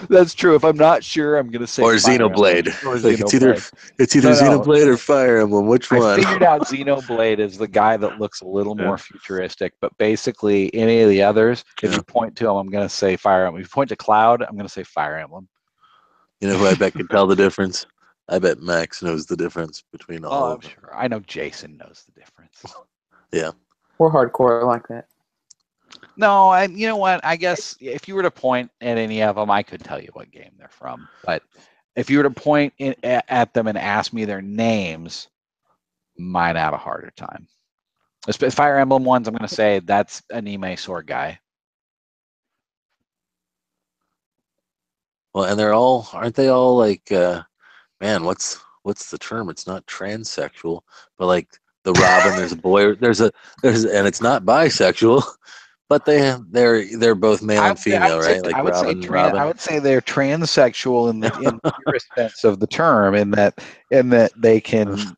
That's true. If I'm not sure, I'm going to say or Fire Xenoblade. Or like Xenoblade. It's either Xenoblade or Fire Emblem. Which one? I figured out Xenoblade is the guy that looks a little more futuristic, but basically any of the others, if you point to them, I'm going to say Fire Emblem. If you point to Cloud, I'm going to say Fire Emblem. You know who I bet can tell the difference? I bet Max knows the difference between all of them. Sure. I know Jason knows the difference. Yeah. We're hardcore like that. No, and you know what? I guess if you were to point at any of them, I could tell you what game they're from. But if you were to point at them and ask me their names, might have a harder time. Fire Emblem ones, I'm going to say that's anime sword guy. Well, and aren't they all like, man, what's the term? It's not transsexual, but like the Robin, there's a boy, and it's not bisexual, but they're both male and female, right? Like Robin, Robin. I would say they're transsexual in the purest sense of the term, in that they can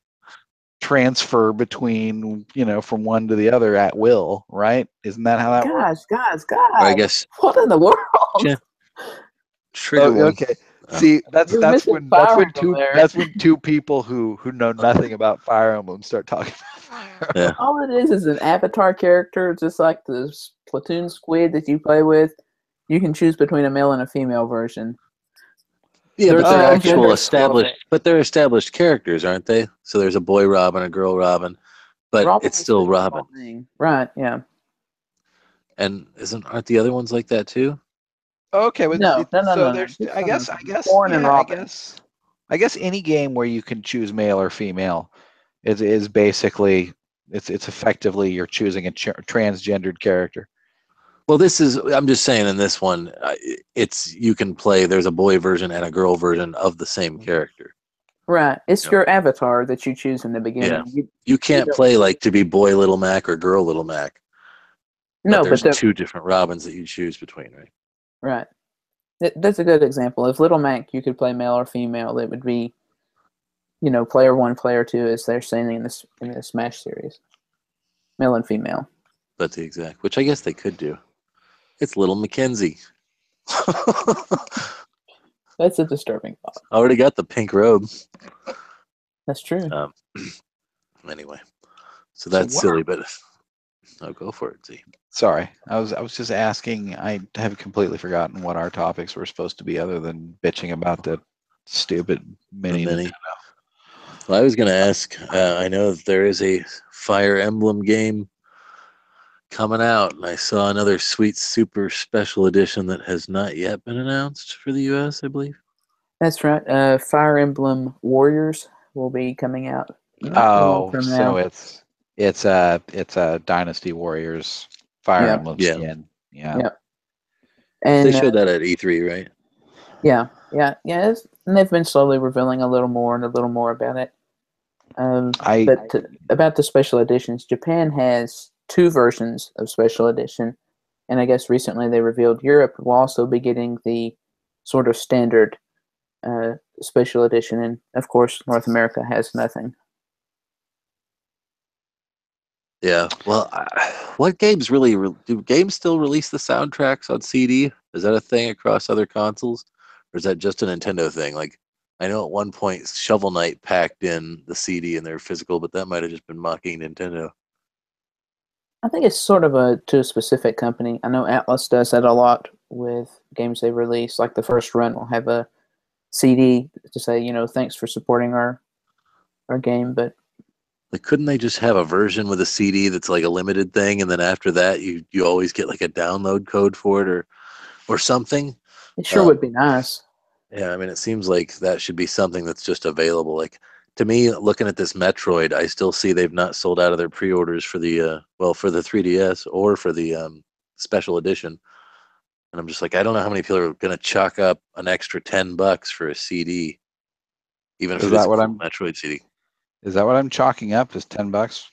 transfer between, from one to the other at will, right? Isn't that how that works? Guys, Or I guess what in the world? Trigger one. Okay. See, that's when two people who know nothing about Fire Emblem start talking about Fire Emblem. Yeah. All it is an avatar character, just like the Splatoon squid that you play with. You can choose between a male and a female version. Yeah, but they're actual established characters, aren't they? So there's a boy Robin, a girl Robin, but Robin it's still Robin. Right, yeah. And aren't the other ones like that too? Okay, but no. There's, I guess any game where you can choose male or female is basically it's effectively you're choosing a transgendered character. Well, I'm just saying in this one, you can play. There's a boy version and a girl version of the same character. Right, it's your avatar that you choose in the beginning. Yeah. You can't play like to be boy Little Mac or girl Little Mac. No, but there's two different Robins that you choose between, right? Right. That's a good example. If Little Mac, you could play male or female. It would be, player 1, player 2, as they're saying in the Smash series, male and female. That's the exact, which I guess they could do. It's Little Mackenzie. That's a disturbing thought. I already got the pink robe. That's true. Anyway, so that's silly, but I'll go for it. See. Sorry, I was just asking. I have completely forgotten what our topics were supposed to be, other than bitching about the stupid mini. Well, I was going to ask. I know that there is a Fire Emblem game coming out, and I saw another sweet super special edition that has not yet been announced for the US, I believe. That's right. Fire Emblem Warriors will be coming out. So it's a Dynasty Warriors Fire Emblem skin. Yeah. And they showed that at E3, right? Yeah. And they've been slowly revealing a little more about it. About the special editions, Japan has 2 versions of special edition, and I guess recently they revealed Europe will also be getting the sort of standard special edition, and of course North America has nothing. Yeah, well, what games really do games still release the soundtracks on CD? Is that a thing across other consoles, or is that just a Nintendo thing? Like, I know at one point Shovel Knight packed in the CD in their physical, but that might have just been mocking Nintendo. I think it's sort of to a specific company. I know Atlas does that a lot with games they release. Like the first run will have a CD to say, thanks for supporting our game. But like, couldn't they just have a version with a CD that's like a limited thing, and then after that you always get like a download code for it or something? It sure would be nice. Yeah, I mean, it seems like that should be something that's just available. Like, to me, looking at this Metroid, I still see they've not sold out of their pre-orders for the for the 3DS or for the special edition. And I'm just like, I don't know how many people are going to chalk up an extra $10 for a CD, even if it's a Metroid CD. Is that what I'm chalking up? Is $10?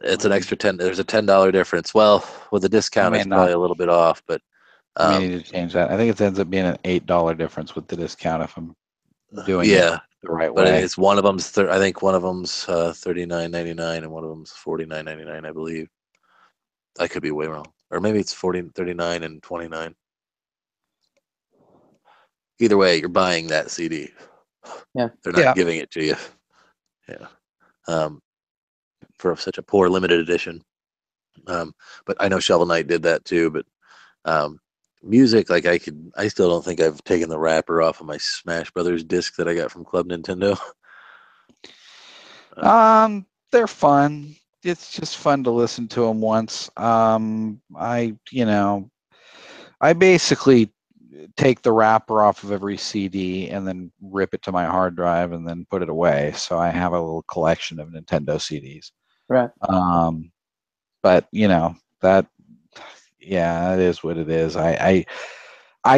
It's an extra 10. There's a $10 difference. Well, with a discount, it's probably a little bit off, but I may need to change that. I think it ends up being an $8 difference with the discount if I'm doing it the right way. But it's one of them's. I think one of them's $39.99 and one of them's $49.99. I believe. I could be way wrong, or maybe it's $39 and $29. Either way, you're buying that CD. Yeah, they're not giving it to you. Yeah, for such a poor limited edition. But I know Shovel Knight did that too. But music, like I still don't think I've taken the wrapper off of my Smash Brothers disc that I got from Club Nintendo. They're fun. it's just fun to listen to them once. I basically take the wrapper off of every CD and then rip it to my hard drive and then put it away. So I have a little collection of Nintendo CDs. Right. But that, yeah, it is what it is. I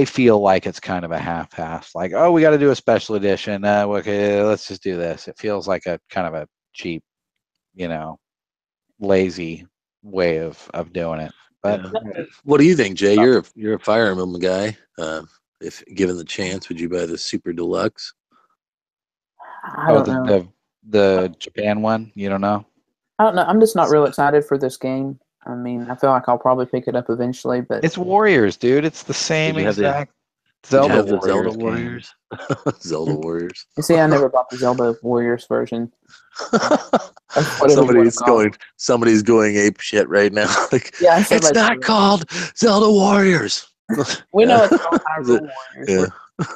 feel like it's kind of a half-half. Like, oh, we got to do a special edition. Okay, let's just do this. It feels like a kind of a cheap, lazy way of doing it. But yeah. What do you think, Jay? You're a Fire Emblem guy. If given the chance, would you buy the Super Deluxe? I don't know. the Japan one, you don't know? I don't know. I'm just not real excited for this game. I mean, I feel like I'll probably pick it up eventually, but It's Warriors, dude. It's the same Did you have the exact Did you Zelda have the Warriors Zelda game. Warriors? Zelda Warriors. you see, I never bought the Zelda Warriors version. Whatever you want to call it. Somebody's going ape shit right now. Like, Yeah, I said it's like not called Zelda Warriors. we know Yeah. it's called Hyrule Warriors. Yeah.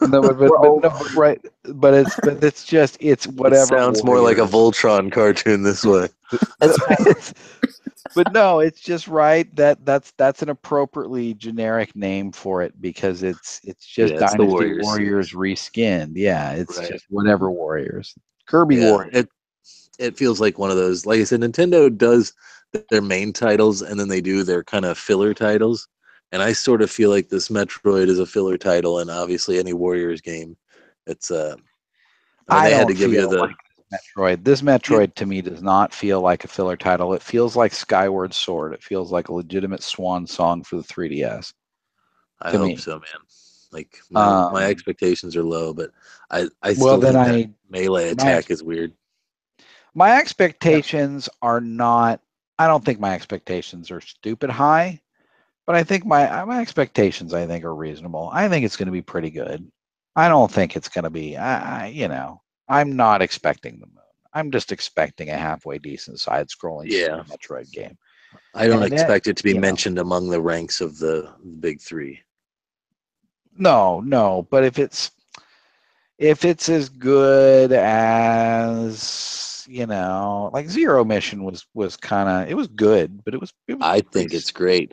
No, We're old. right, but it's It whatever. sounds more like a Warriors. Voltron cartoon this way. But no, it's just right. That's an appropriately generic name for it because it's just Yeah, it's the Dynasty Warriors Warriors series. reskinned. Yeah, it's Right. just whatever Warriors. Kirby Yeah. Warriors. It feels like one of those. Like I said, Nintendo does their main titles and then they do their kind of filler titles. And I sort of feel like this Metroid is a filler title, and obviously any Warriors game, it's I mean, I they had don't to give you feel the. like Metroid. This You, Metroid to me does not feel like a filler title. It feels like Skyward Sword. It feels like a legitimate swan song for the 3DS. I To hope me. so, man. Like my Um, expectations are low, but I well, still then think that melee my attack is weird. my expectations are not. I don't think my expectations are stupid high, but I think my expectations I think are reasonable. I think it's going to be pretty good. I don't think it's going to be. I'm not expecting the moon. I'm just expecting a halfway decent side-scrolling Super Yeah, Metroid game. I don't And it, expect it to be mentioned among the ranks of the big three. no, but if it's as good as like Zero Mission was kind of, it was good, but I think it's great.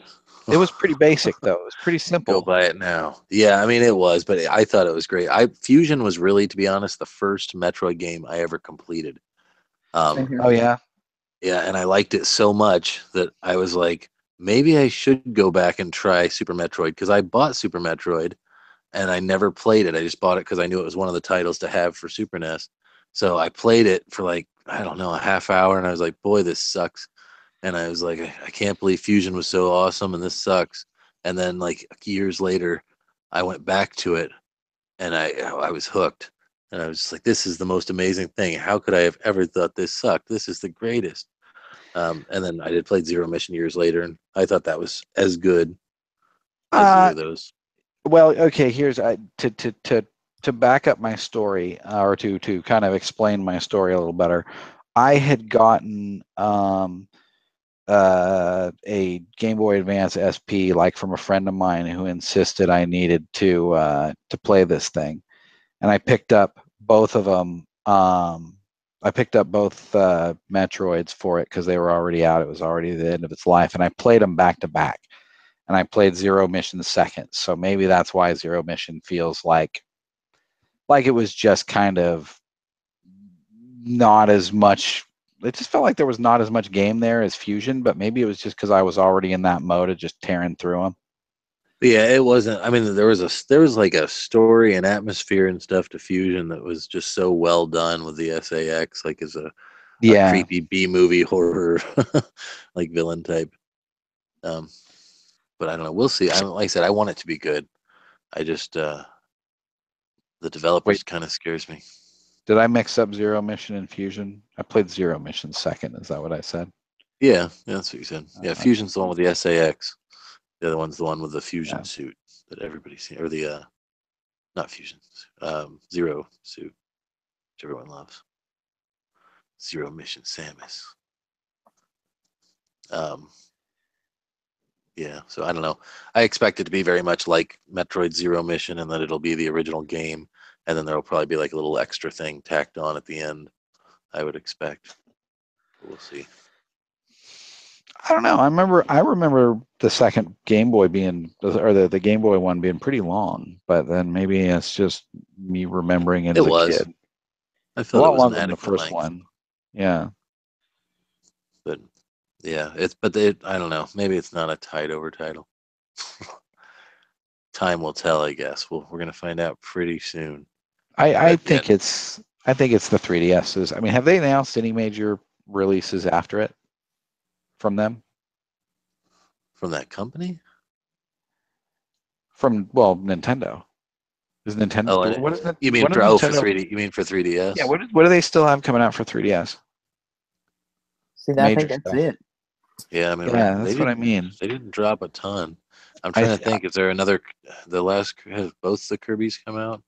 it was pretty basic though. It was pretty Go simple. buy it now. Yeah, I mean it was, but I thought it was great. Fusion was really, to be honest, the first Metroid game I ever completed. Same here. Oh yeah, Yeah, and I liked it so much that I was like, maybe I should go back and try Super Metroid, because I bought Super Metroid and I never played it. I just bought it because I knew it was one of the titles to have for Super NES. So I played it for like, I don't know, a half hour, and I was like, boy, this sucks. And I was like, I can't believe Fusion was so awesome and this sucks. And then like years later, I went back to it and I was hooked. And I was just like, this is the most amazing thing. How could I have ever thought this sucked? This is the greatest. And then I did play Zero Mission years later, and I thought that was as good as either uh, of those. well, okay. Here's to back up my story, or to kind of explain my story a little better. I had gotten a Game Boy Advance SP like from a friend of mine who insisted I needed to play this thing, and I picked up both of them. I picked up both Metroids for it because they were already out. It was already the end of its life, and I played them back to back. And I played Zero Mission second, so maybe that's why Zero Mission feels like it was just kind of not as much. It just felt like there was not as much game there as Fusion, but maybe it was just because I was already in that mode of just tearing through them. But yeah, it wasn't. I mean, there was like a story and atmosphere and stuff to Fusion that was just so well done with the SAX, like as a Yeah, creepy B movie horror like villain type. Um, but I don't know. We'll see. Like I said, I want it to be good. I just the developers wait, kind of scares me. did I mix up Zero Mission and Fusion? I played Zero Mission second. Is that what I said? Yeah, that's what you said. Yeah, Okay. Fusion's the one with the SAX. The other one's the one with the Fusion Yeah. suit that everybody's seen, or the not Fusion, Zero suit, which everyone loves. Zero Mission Samus. Um, yeah, so I don't know. I expect it to be very much like Metroid Zero Mission, and that it'll be the original game, and then there'll probably be like a little extra thing tacked on at the end. I would expect. But we'll see. I don't know. I remember the second Game Boy being, or the Game Boy one being pretty long, but then maybe it's just me remembering it It as a was. kid. I A felt it lot was an longer than the adequate first length. one. Yeah. But yeah, I don't know. Maybe it's not a tied over title. Time will tell, I guess. We're gonna find out pretty soon. I But yeah, think it's the 3DSs. I mean, have they announced any major releases after it from them? from that company. From, well, Nintendo. Is Nintendo, Oh, what is that? you mean What is for Nintendo? 3D? You mean for 3DS? Yeah, what do they still have coming out for 3DS? See, I think Major that's stuff. it. Yeah, I mean, Yeah, they that's what I didn't mean. they didn't drop a ton. I'm I trying to think. Is there another? The last has both the Kirby's come out?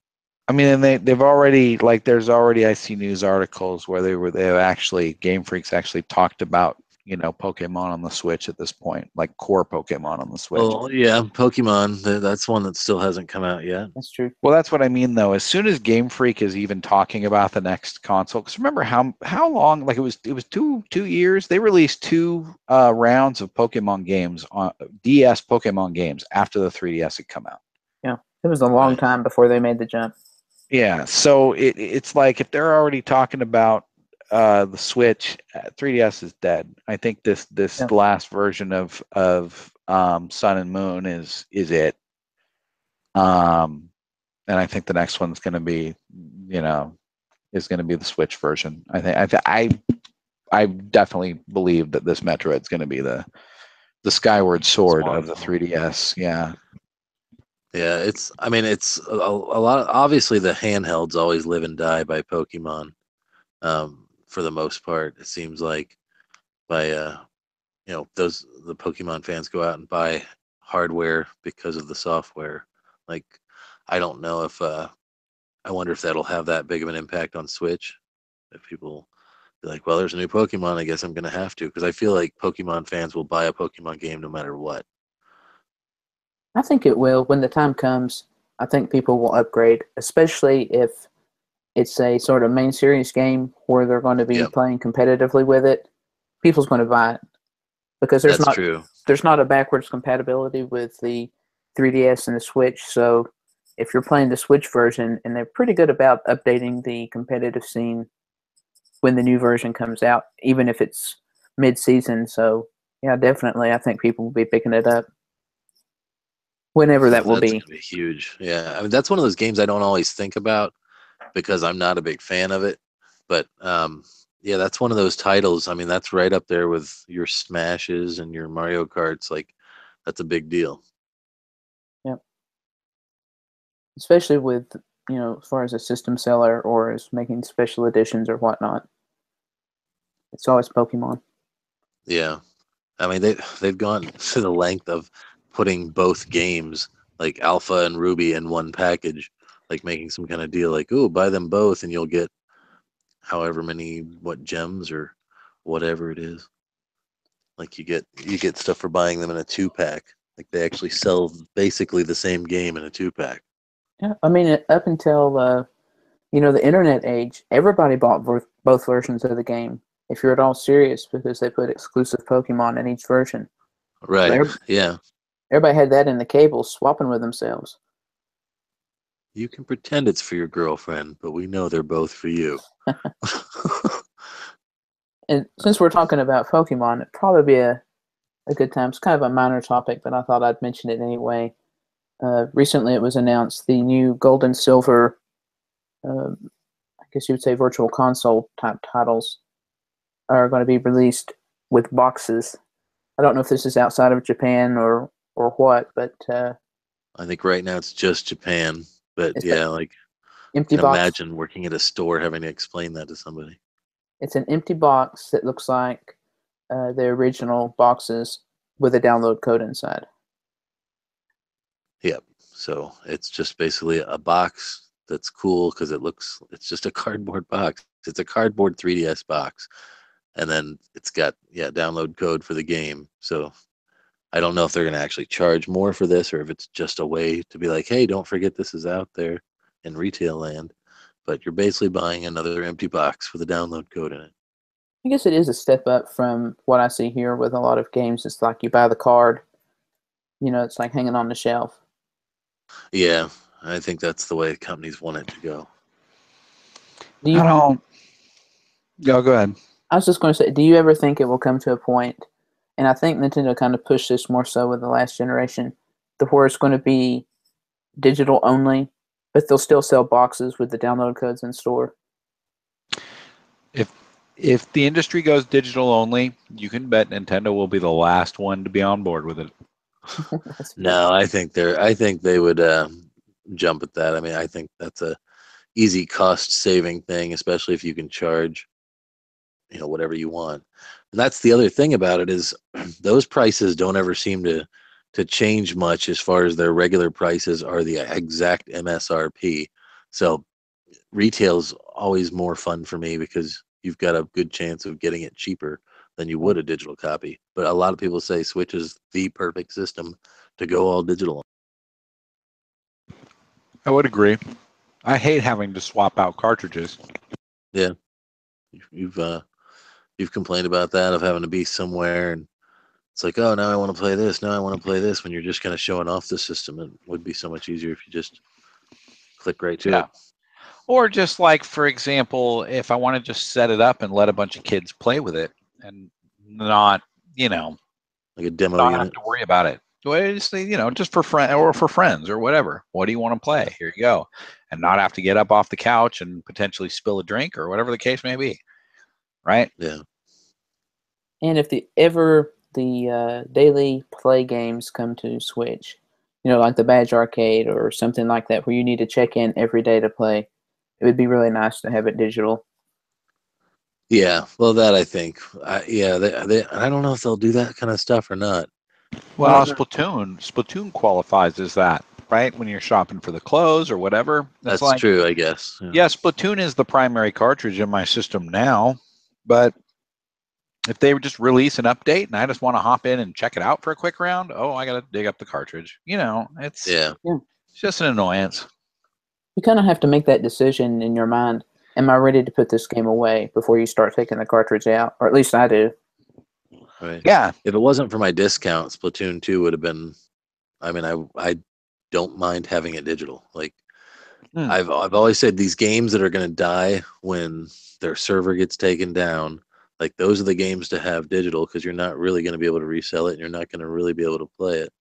I mean, and they've already, like, there's already, I see news articles where they've actually, Game Freaks actually talked about, Pokemon on the Switch at this point, like core Pokemon on the Switch. Well, yeah, Pokemon. That's one that still hasn't come out yet. That's true. Well, that's what I mean, though. As soon as Game Freak is even talking about the next console, because remember how long? Like, it was 2 years. They released two rounds of Pokemon games on DS Pokemon games after the 3DS had come out. Yeah, it was a long Right. time before they made the jump. Yeah, so it's like if they're already talking about the Switch, 3DS is dead. I think this Yeah. last version of Sun and Moon is it. And I think the next one's going to be, is going to be the Switch version. I definitely believe that this Metroid's going to be the Skyward Sword Swan of the Song. 3DS. Yeah. Yeah, it's a lot. Obviously, the handhelds always live and die by Pokemon. For the most part, it seems like by the Pokemon fans go out and buy hardware because of the software. Like, I don't know if I wonder if that'll have that big of an impact on Switch. If people be like, well, there's a new Pokemon, I guess I'm gonna have to, because I feel like Pokemon fans will buy a Pokemon game no matter what. I think it will when the time comes. I think people will upgrade, especially if it's a sort of main series game where they're going to be Yep, playing competitively with it. People's going to buy it because that's true. there's not a backwards compatibility with the 3DS and the Switch. So if you're playing the Switch version, and they're pretty good about updating the competitive scene when the new version comes out, even if it's mid-season. So yeah, definitely, I think people will be picking it up whenever that will That's be. gonna be huge. Yeah, I mean that's one of those games I don't always think about because I'm not a big fan of it. But yeah, that's one of those titles. I mean, that's right up there with your Smashes and your Mario Karts. Like, that's a big deal. Yep. Especially with, as far as a system seller or as making special editions or whatnot. It's always Pokemon. Yeah, I mean they've gone to the length of putting both games like Alpha and Ruby in one package, like making some kind of deal. Like, oh, buy them both and you'll get however many gems or whatever it is. Like you get stuff for buying them in a 2-pack. Like they actually sell basically the same game in a 2-pack. Yeah, I mean, up until the internet age, everybody bought both versions of the game. If you're at all serious, because they put exclusive Pokemon in each version, so Right. Yeah. everybody had that in the cable, swapping with themselves. You can pretend it's for your girlfriend, but we know they're both for you. And since we're talking about Pokemon, it'd probably be a good time. It's kind of a minor topic, but I thought I'd mention it anyway. Recently, it was announced the new Gold and Silver, I guess you would say virtual console type titles, are going to be released with boxes. I don't know if this is outside of Japan or what, but I think right now it's just Japan, but it's an yeah, like empty can box. imagine working at a store having to explain that to somebody. It's an empty box that looks like the original boxes with a download code inside. Yep. So it's just basically a box that's cool because it's just a cardboard box. It's a cardboard 3DS box. And then it's got, download code for the game. So I don't know if they're going to actually charge more for this or if it's just a way to be like, hey, don't forget this is out there in retail land. But you're basically buying another empty box with a download code in it. I guess it is a step up from what I see here with a lot of games. It's like you buy the card, it's like hanging on the shelf. Yeah, I think that's the way companies want it to go. I don't. Go ahead. I was just going to say, do you ever think it will come to a point, and I think Nintendo kind of pushed this more so with the last generation, to where it's going to be digital only, but they'll still sell boxes with the download codes in store? If the industry goes digital only, you can bet Nintendo will be the last one to be on board with it. No, I think they would jump at that. I mean, I think that's a easy cost saving thing, especially if you can charge, whatever you want. And that's the other thing about it is those prices don't ever seem to change much as far as their regular prices are the exact MSRP. So retail's always more fun for me because you've got a good chance of getting it cheaper than you would a digital copy. But a lot of people say Switch is the perfect system to go all digital. I would agree. I hate having to swap out cartridges. Yeah, you've complained about that, of having to be somewhere and it's like, oh, now I want to play this, now I want to play this, when you're just kind of showing off the system. It would be so much easier if you just click right to it. Or just like, for example, if I want to just set it up and let a bunch of kids play with it and not, like a demo not unit. have to worry about it. Just for friends or whatever. What do you want to play? Here you go. And not have to get up off the couch and potentially spill a drink or whatever the case may be. Right? Yeah. And if the daily play games come to Switch, like the Badge Arcade or something like that, where you need to check in every day to play, it would be really nice to have it digital. Yeah, well, that I think. I don't know if they'll do that kind of stuff or not. Well, Splatoon qualifies as that, right? When you're shopping for the clothes or whatever. That's like, true, I guess. Yeah, Splatoon is the primary cartridge in my system now, but if they would just release an update and I just want to hop in and check it out for a quick round, I got to dig up the cartridge. It's just an annoyance. You kind of have to make that decision in your mind. Am I ready to put this game away before you start taking the cartridge out? Or at least I do. Right. Yeah. If it wasn't for my discount, Splatoon 2 would have been. I mean, I don't mind having it digital. Like, I've always said, these games that are going to die when their server gets taken down, like those are the games to have digital, because you're not really going to be able to resell it, and you're not going to really be able to play it.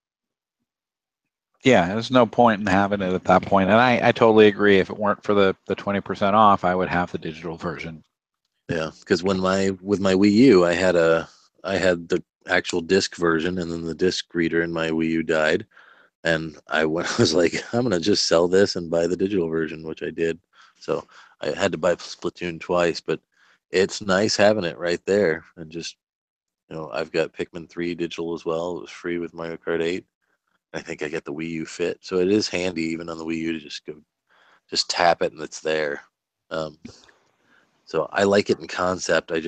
Yeah, there's no point in having it at that point. And I totally agree. If it weren't for the 20% off, I would have the digital version. Yeah, because with my Wii U, I had the actual disc version, and then the disc reader in my Wii U died, and I was like, I'm gonna just sell this and buy the digital version, which I did. So I had to buy Splatoon twice, but it's nice having it right there, and just I've got Pikmin 3 digital as well. It was free with Mario Kart 8. I think I get the Wii U Fit, so it is handy even on the Wii U to just tap it and it's there. So I like it in concept. I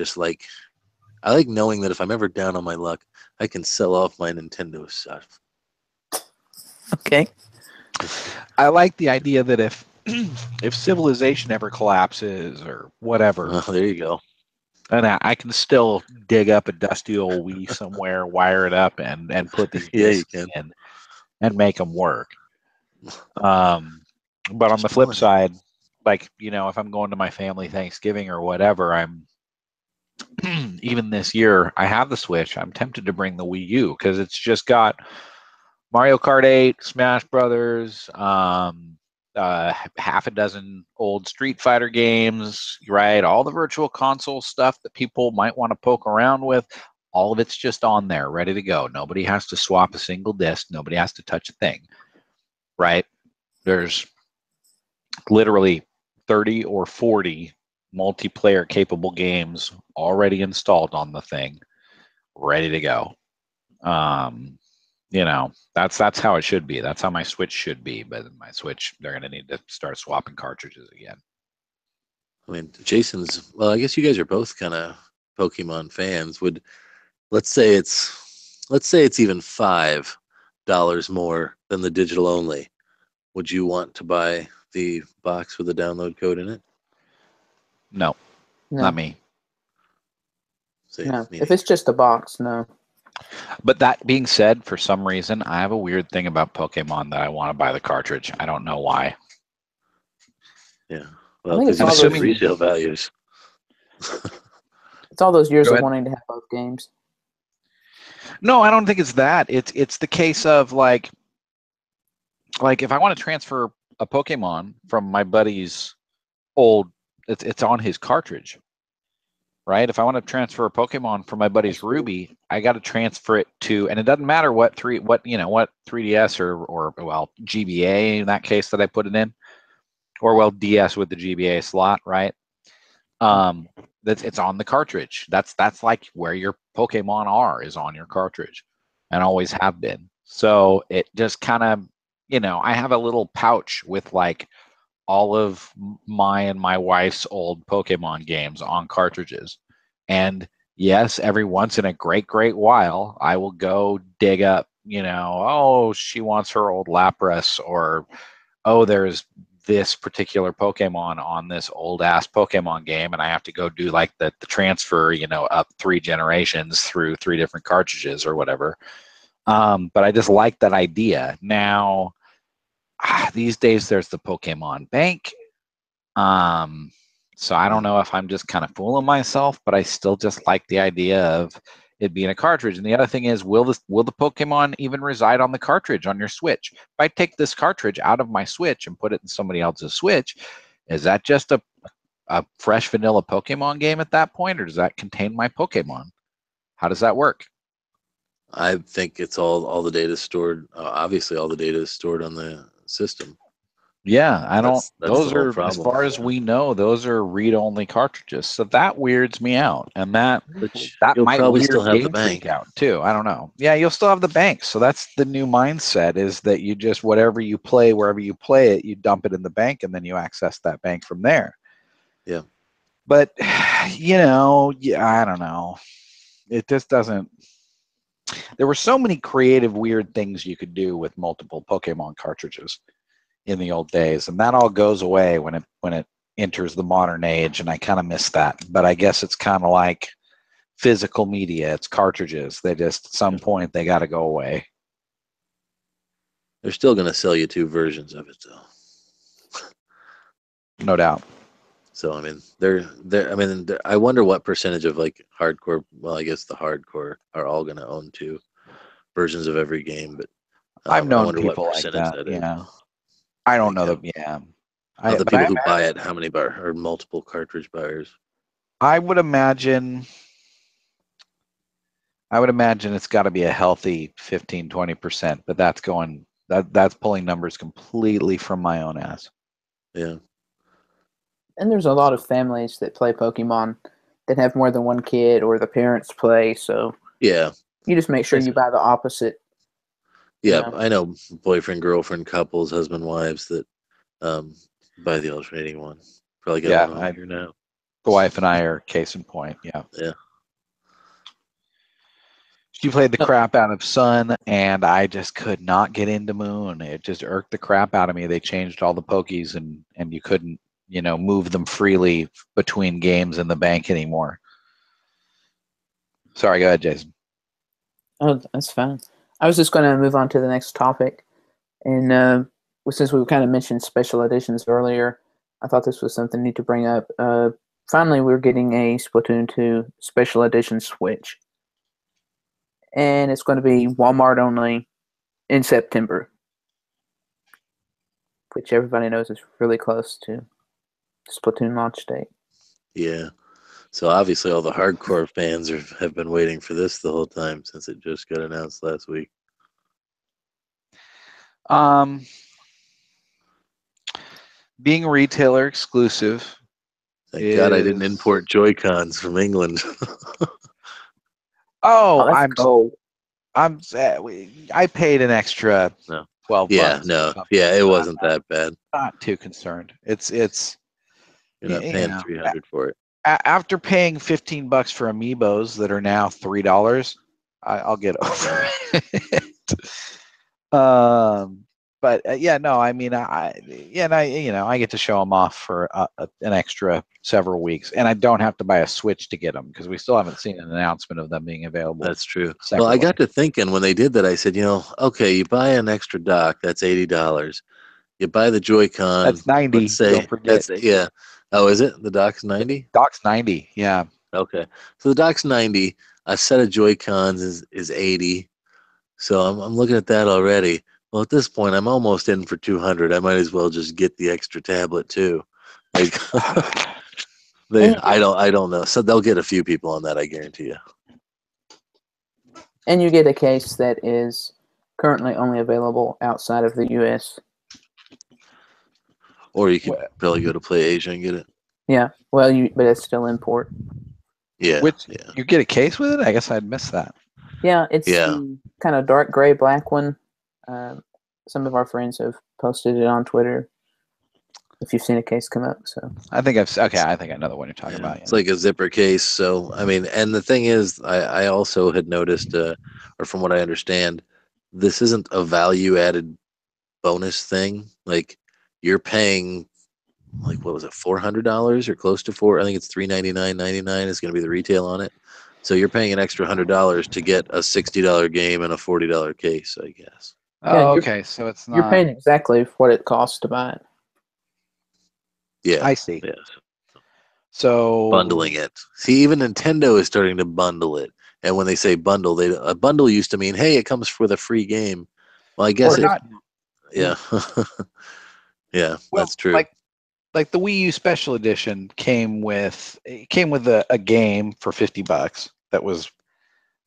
like knowing that if I'm ever down on my luck, I can sell off my Nintendo stuff. Okay. I like the idea that if civilization ever collapses or whatever, there you go. And I can still dig up a dusty old Wii somewhere, wire it up, and put these discs in and make them work. But on the flip side, like, if I'm going to my family Thanksgiving or whatever, I'm even this year, I have the Switch. I'm tempted to bring the Wii U because it's just got Mario Kart 8, Smash Brothers, half a dozen old Street Fighter games, right? All the virtual console stuff that people might want to poke around with. All of it's just on there, ready to go. Nobody has to swap a single disc. Nobody has to touch a thing, right? There's literally 30 or 40 multiplayer capable games already installed on the thing, ready to go. That's how it should be. That's how my Switch should be. But my Switch, they're going to need to start swapping cartridges again. I mean, well, I guess you guys are both kind of Pokemon fans. Let's say it's even $5 more than the digital only. Would you want to buy the box with the download code in it? No, not me. So, No, if it's just a box, no. But that being said, for some reason, I have a weird thing about Pokemon that I want to buy the cartridge. I don't know why. yeah, well, think because it's you all said those- resale values. It's all those years Go of ahead. wanting to have both games. No, I don't think it's that. It's the case of like if I want to transfer a Pokemon from my buddy's old, it's on his cartridge, right? If I want to transfer a Pokemon from my buddy's Ruby, I got to transfer it to, and it doesn't matter what 3DS or well GBA in that case that I put it in, or well DS with the GBA slot, right? It's on the cartridge. That's like where your Pokemon are, is on your cartridge, and always have been. So it just kind of, I have a little pouch with like all of my and my wife's old Pokemon games on cartridges. And yes, every once in a great while, I will go dig up, oh, she wants her old Lapras, or oh, there's this particular Pokemon on this old ass Pokemon game, and I have to go do like the transfer, up 3 generations through 3 different cartridges or whatever. But I just like that idea. Now, these days there's the Pokemon Bank. So I don't know if I'm just kind of fooling myself, but I still just like the idea of it being a cartridge. And the other thing is, will the Pokemon even reside on the cartridge on your Switch? If I take this cartridge out of my Switch and put it in somebody else's Switch, is that just a fresh vanilla Pokemon game at that point, or does that contain my Pokemon? How does that work? I think it's all the data stored. Obviously, all the data is stored on the system. Yeah, I don't. That's Those the whole are, as problem. far as we know, those are read-only cartridges. So that weirds me out, and that You'll might probably weird still have the Game Freak bank. out too. I don't know. Yeah, you'll still have the bank. So that's the new mindset: is that you just, whatever you play, wherever you play it, you dump it in the bank, and then you access that bank from there. Yeah. But I don't know. It just doesn't. There were so many creative, weird things you could do with multiple Pokemon cartridges in the old days, and that all goes away when it enters the modern age, and I kind of miss that. But I guess it's kind of like physical media. It's cartridges. They just, at some point, they got to go away. They're still going to sell you 2 versions of it, though. No doubt. So I mean, I wonder what percentage of like hardcore. Well, I guess the hardcore are all going to own 2 versions of every game, but I've known I wonder people what like percentage that. is. Yeah, I don't Like, know that. Yeah, of the but people who buy it, how many are multiple cartridge buyers? I would imagine. It's got to be a healthy 15-20%, but that's pulling numbers completely from my own ass. Yeah. And there's a lot of families that play Pokemon that have more than one kid, or the parents play. So yeah, you just make sure you buy the opposite. Yeah, I know boyfriend, girlfriend couples, husband, wives that buy the alternating one. Probably got one on here now. The wife and I are case in point. Yeah. Yeah. She played the crap out of Sun, and I just could not get into Moon. It just irked the crap out of me. They changed all the Pokies, and you couldn't, move them freely between games in the bank anymore. Sorry, go ahead, Jason. Oh, that's fine. I was just going to move on to the next topic. And since we kind of mentioned special editions earlier, I thought this was something neat to bring up. Finally, we're getting a Splatoon 2 special edition Switch. And it's going to be Walmart only in September, which everybody knows is really close to Splatoon launch date. Yeah. So obviously all the hardcore fans have been waiting for this the whole time since it just got announced last week. Being retailer exclusive. Thank God I didn't import Joy-Cons from England. I paid an extra $12. Yeah, no. Yeah, it wasn't that bad. Not too concerned. It's you're not paying $300 for it. After paying $15 for amiibos that are now $3, I'll get over it. But yeah, no, I mean, I get to show them off for an extra several weeks, and I don't have to buy a Switch to get them because we still haven't seen an announcement of them being available. That's true. Separately. Well, I got to thinking when they did that, I said, okay, you buy an extra dock, that's $80. You buy the Joy-Con, that's 90. Let's say Don't forget. that's yeah. Oh, is it? The dock's 90? Dock's 90. Yeah. Okay. So the dock's 90. A set of Joy-Cons is 80. So I'm looking at that already. Well, at this point, I'm almost in for 200. I might as well just get the extra tablet too. Like I don't know. So they'll get a few people on that, I guarantee you. And you get a case that is currently only available outside of the U.S. Or you could probably go to Play Asia and get it. Yeah, well, but it's still import. Yeah. You get a case with it? I guess I'd miss that. Yeah, it's the kind of dark gray black one. Some of our friends have posted it on Twitter. If you've seen a case come up, so I think I know the one you're talking about. Yeah. It's like a zipper case. So I mean, and the thing is, I also had noticed, or from what I understand, this isn't a value-added bonus thing. Like you're paying, like what was it, $400 or close to $400? I think it's $399.99 is going to be the retail on it. So you're paying an extra $100 to get a $60 game and a $40 case, I guess. Oh, okay. So it's not. You're paying exactly what it costs to buy it. Yeah, I see. Yes. So Bundling it. See, even Nintendo is starting to bundle it. And when they say bundle, a bundle used to mean, hey, it comes with a free game. Well, I guess not. Yeah, yeah, Well, that's true. Like the Wii U Special Edition came with a game for $50 that was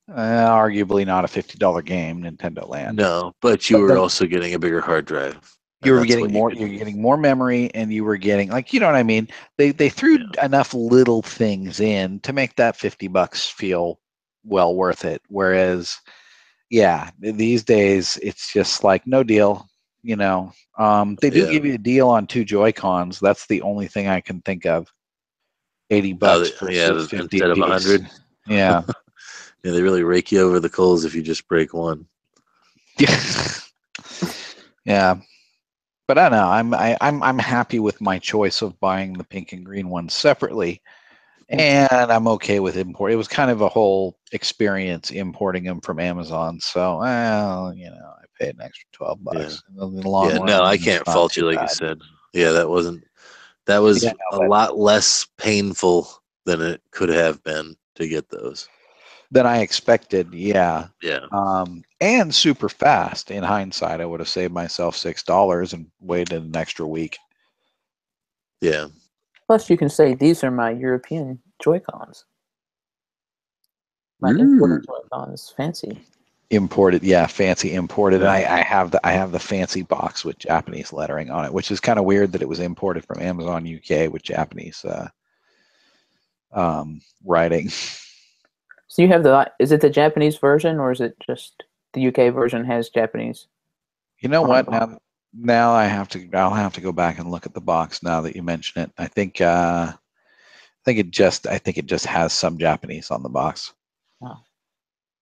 arguably not a $50 game, Nintendo Land. No, but you were also getting a bigger hard drive. You were getting more. You're getting more memory, and you were getting, like, you know what I mean. They threw enough little things in to make that $50 feel well worth it. Whereas, yeah, these days it's just like no deal. You know, they do give you a deal on 2 Joy-Cons. That's the only thing I can think of. $80 versus 50 instead of 100. Yeah. Yeah, they really rake you over the coals if you just break one. Yeah. But I don't know. I'm happy with my choice of buying the pink and green ones separately, and I'm okay with import. It was kind of a whole experience importing them from Amazon. So, well, I paid an extra $12 in the long run. No, I can't fault you, like you said. Yeah, that was a lot less painful than it could have been to get those. Than I expected, yeah. Yeah. And super fast. In hindsight, I would have saved myself $6 and waited an extra week. Yeah. Plus, you can say these are my European Joy-Cons. My imported Joy-Cons, fancy. Imported, fancy imported. Yeah. And I have the fancy box with Japanese lettering on it, which is kind of weird that it was imported from Amazon UK with Japanese writing. So you have is it the Japanese version, or is it just the UK version has Japanese? You know what? Now I'll have to go back and look at the box now that you mention it. I think it just has some Japanese on the box. Oh.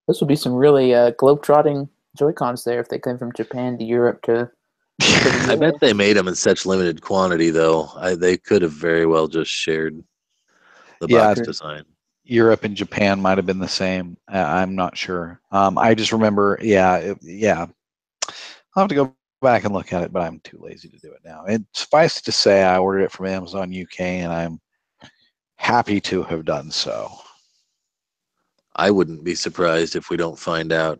This would be some really globetrotting Joy-Cons there if they came from Japan to Europe to the I bet they made them in such limited quantity, though. They could have very well just shared the box design. Europe and Japan might have been the same. I'm not sure. I just remember, I'll have to go back and look at it, but I'm too lazy to do it now. And suffice to say, I ordered it from Amazon UK, and I'm happy to have done so. I wouldn't be surprised if we don't find out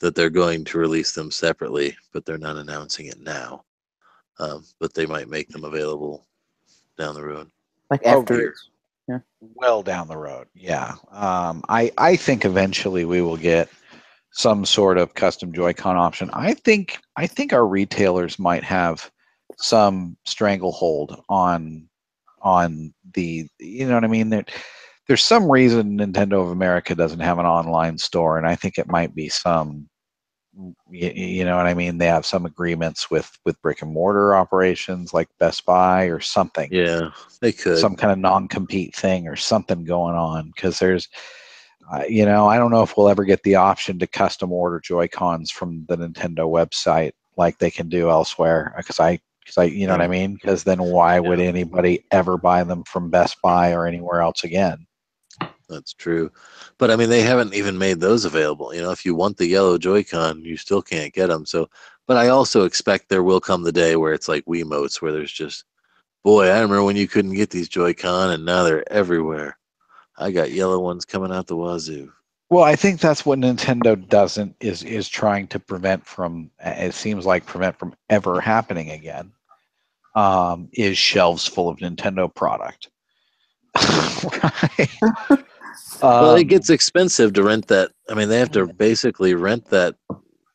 that they're going to release them separately, but they're not announcing it now. But they might make them available down the road. Like after well down the road, yeah. I think eventually we will get some sort of custom Joy-Con option. I think our retailers might have some stranglehold on the, you know what I mean? There's some reason Nintendo of America doesn't have an online store, and I think it might be some, you know what I mean? They have some agreements with brick and mortar operations like Best Buy or something. Yeah, they could. Some kind of non-compete thing or something going on, because there's, I don't know if we'll ever get the option to custom order Joy-Cons from the Nintendo website like they can do elsewhere. Because you know what I mean? Because then why would anybody ever buy them from Best Buy or anywhere else again? That's true. But I mean, they haven't even made those available. You know, if you want the yellow Joy-Con, you still can't get them. So, but I also expect there will come the day where it's like Wiimotes, where there's just, boy, I remember when you couldn't get these Joy-Con, and now they're everywhere. I got yellow ones coming out the wazoo. Well, I think that's what Nintendo doesn't is trying to prevent from. It seems like prevent from ever happening again. Is shelves full of Nintendo product. Right. Well, it gets expensive to rent that. I mean, they have to basically rent that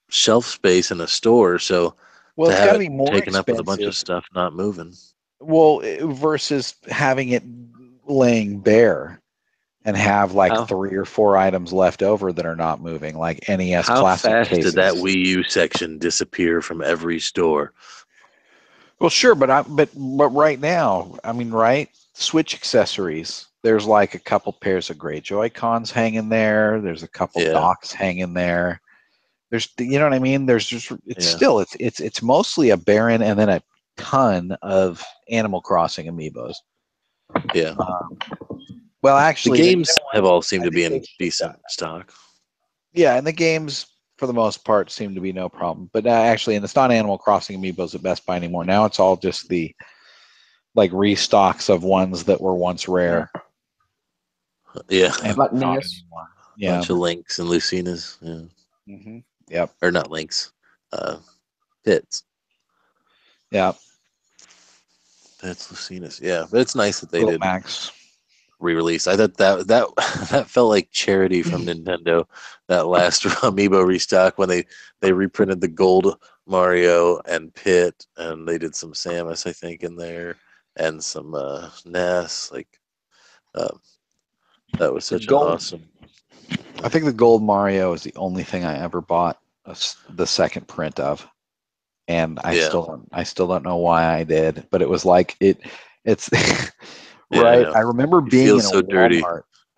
shelf space in a store. So well, to it's have got to it be more taken up with a expensive. bunch of stuff not moving. Well, versus having it laying bare and have like 3 or 4 items left over that are not moving, like NES How classic fast cases. did that Wii U section disappear from every store? Well, sure, but right now, I mean, right? Switch accessories. There's like a couple pairs of gray Joy-Cons hanging there. There's a couple docks hanging there. There's, you know what I mean? There's just it's mostly a Baron and then a ton of Animal Crossing amiibos. Yeah. Well, actually, the games have all seemed to be in decent stock. Yeah, and the games for the most part seem to be no problem. But actually, and it's not Animal Crossing amiibos at Best Buy anymore. Now it's all just the like restocks of ones that were once rare. Yeah, and like not NES. anymore. Yeah, bunch of Links and Lucinas. Yeah. Mm-hmm. Yep. Or not Links. Pits. Yeah. That's Lucinas. Yeah, but it's nice that they did Max re-release. I thought that felt like charity from Nintendo. That last amiibo restock when they reprinted the gold Mario and Pit, and they did some Samus, I think, in there, and some Ness. Like that was such an awesome. I think the gold Mario is the only thing I ever bought the second print of, and I still don't know why I did, but it was like it's right. I remember being in a Walmart. Dirty.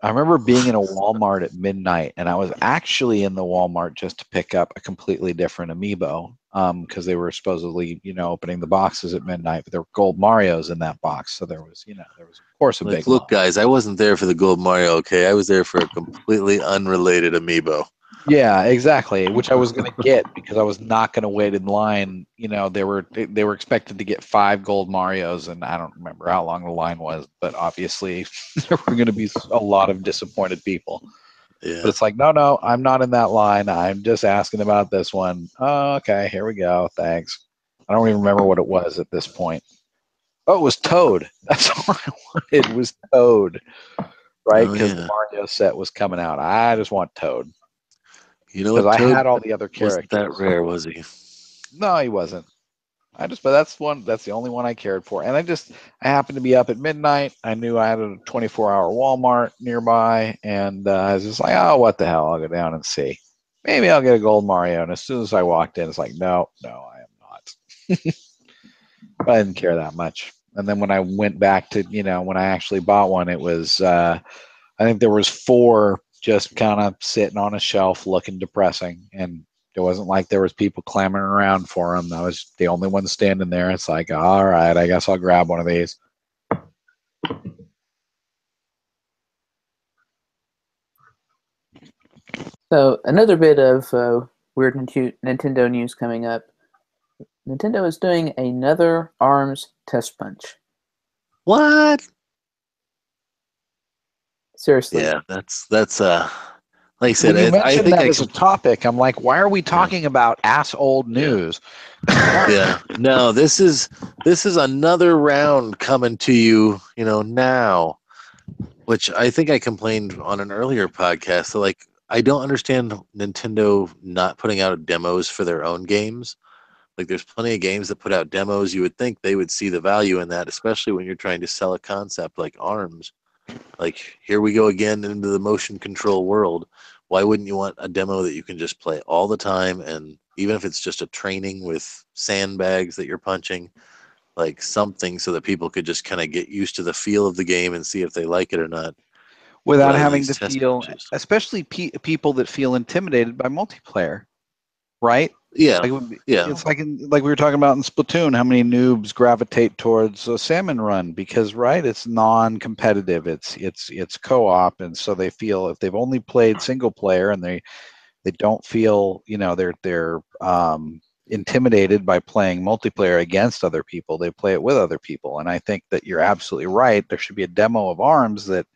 I remember being in a Walmart at midnight, and I was actually in the Walmart just to pick up a completely different amiibo, because they were supposedly, opening the boxes at midnight, but there were gold Marios in that box, so there was of course a big. Look, guys, I wasn't there for the gold Mario. Okay, I was there for a completely unrelated amiibo. Yeah, exactly. Which I was going to get because I was not going to wait in line. They were expected to get 5 gold Marios, and I don't remember how long the line was, but obviously there were going to be a lot of disappointed people. Yeah. But it's like, no, I'm not in that line. I'm just asking about this one. Oh, okay, here we go. Thanks. I don't even remember what it was at this point. Oh, it was Toad. That's all I wanted was Toad, right? Because the Mario set was coming out. I just want Toad. Because I had all the other characters. Wasn't that rare, was he? No, he wasn't. But that's the only one I cared for. And I happened to be up at midnight. I knew I had a 24-hour Walmart nearby, and I was just like, oh, what the hell? I'll go down and see. Maybe I'll get a gold Mario. And as soon as I walked in, it's like, no, I am not. I didn't care that much. And then when I went back to, when I actually bought one, it was, I think there was 4 just kind of sitting on a shelf looking depressing, and it wasn't like there was people clamoring around for them. I was the only one standing there. It's like, all right, I guess I'll grab one of these. So another bit of weird Nintendo news coming up. Nintendo is doing another ARMS TestPunch. What? Seriously. Yeah, that's like I said. When you I think that as a topic, I'm like, why are we talking about old news? Yeah. No, this is another round coming to you, now, which I think I complained on an earlier podcast. So, like, I don't understand Nintendo not putting out demos for their own games. Like, there's plenty of games that put out demos. You would think they would see the value in that, especially when you're trying to sell a concept like ARMS. Like, here we go again into the motion control world. Why wouldn't you want a demo that you can just play all the time, and even if it's just a training with sandbags that you're punching, like something so that people could just kind of get used to the feel of the game and see if they like it or not. Without having to feel, especially people that feel intimidated by multiplayer, right? Yeah, Like it would be, yeah. it's like we were talking about in Splatoon, how many noobs gravitate towards a salmon run because it's non-competitive, it's co-op, and so they feel if they've only played single player and they don't feel they're intimidated by playing multiplayer against other people, they play it with other people. And I think that you're absolutely right. There should be a demo of ARMS that,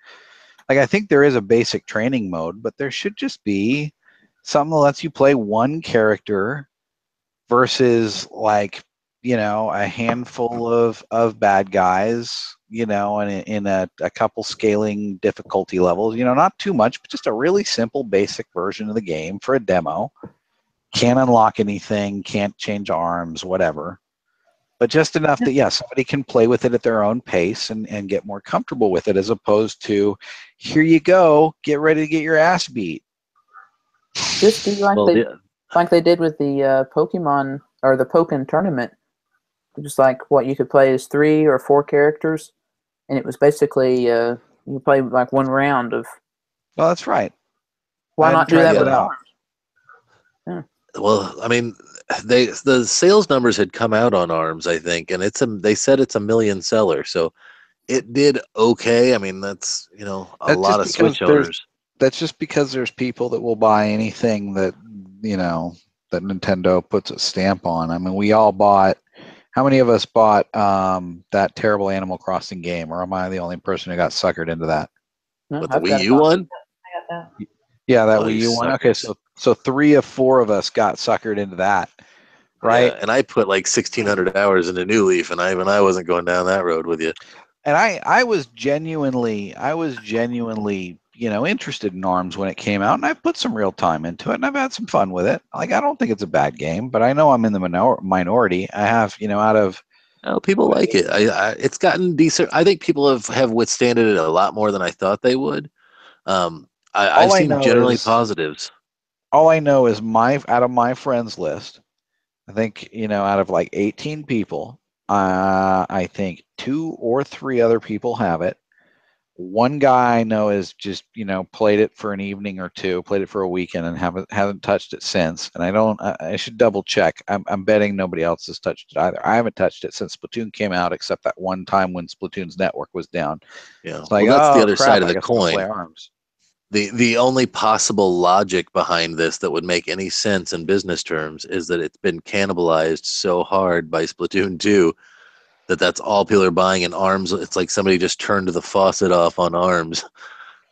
like, I think there is a basic training mode, but there should just be something that lets you play one character versus a handful of bad guys, in a couple scaling difficulty levels, not too much, but just a really simple basic version of the game for a demo. Can't unlock anything, can't change arms, whatever, but just enough that somebody can play with it at their own pace and get more comfortable with it, as opposed to, here you go, get ready to get your ass beat. Just do like they did with the Pokemon or the Pokken tournament. Just like what you could play as 3 or 4 characters, and it was basically you play like one round of. Well, that's right. Why not do that with out. ARMS? Yeah. Well, I mean, the sales numbers had come out on ARMS, I think, and they said it's a million seller, so it did okay. I mean, that's a lot of Switch owners. That's just because there's people that will buy anything that that Nintendo puts a stamp on. I mean, we all bought. How many of us bought that terrible Animal Crossing game, or am I the only person who got suckered into that? No, But the Wii U one? I got that. Yeah, that Wii U one. Okay, so 3 of 4 of us got suckered into that, right? Yeah, and I put like 1,600 hours into New Leaf, and I wasn't going down that road with you. And I was genuinely interested in ARMS when it came out, and I put some real time into it, and I've had some fun with it. Like, I don't think it's a bad game, but I know I'm in the minority. I have out of. Oh, people like it. It's gotten decent. I think people have withstanded it a lot more than I thought they would. I've seen generally positives. All I know is out of my friends list, I think out of like 18 people, I think 2 or 3 other people have it. One guy I know is just played it for an evening or two, played it for a weekend, and haven't touched it since. And I should double check. I'm betting nobody else has touched it either. I haven't touched it since Splatoon came out, except that one time when Splatoon's network was down. Yeah, it's like, that's the other crap, side of the coin. Play ARMS. The only possible logic behind this that would make any sense in business terms is that it's been cannibalized so hard by Splatoon 2 that's all people are buying in ARMS. It's like somebody just turned the faucet off on ARMS.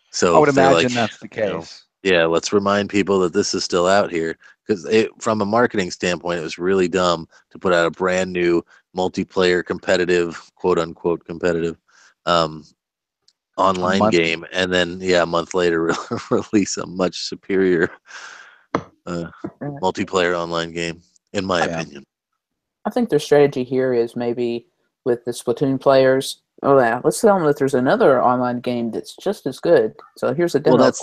So I would imagine that's the case. Let's remind people that this is still out here, because from a marketing standpoint, it was really dumb to put out a brand new multiplayer competitive, quote unquote competitive, online game, and then a month later release a much superior multiplayer online game, in my opinion. I think their strategy here is maybe with the Splatoon players. Oh yeah, let's tell them that there's another online game that's just as good. So here's a demo. That's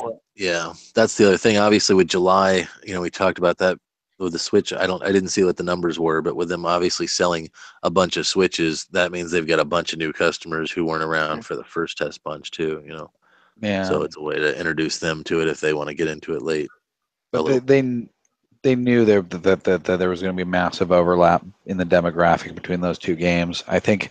the other thing. Obviously, with July, we talked about that with the Switch. I didn't see what the numbers were, but with them obviously selling a bunch of Switches, that means they've got a bunch of new customers who weren't around for the first TestPunch too. Yeah. So it's a way to introduce them to it if they want to get into it late. But they knew that there was going to be massive overlap in the demographic between those two games. I think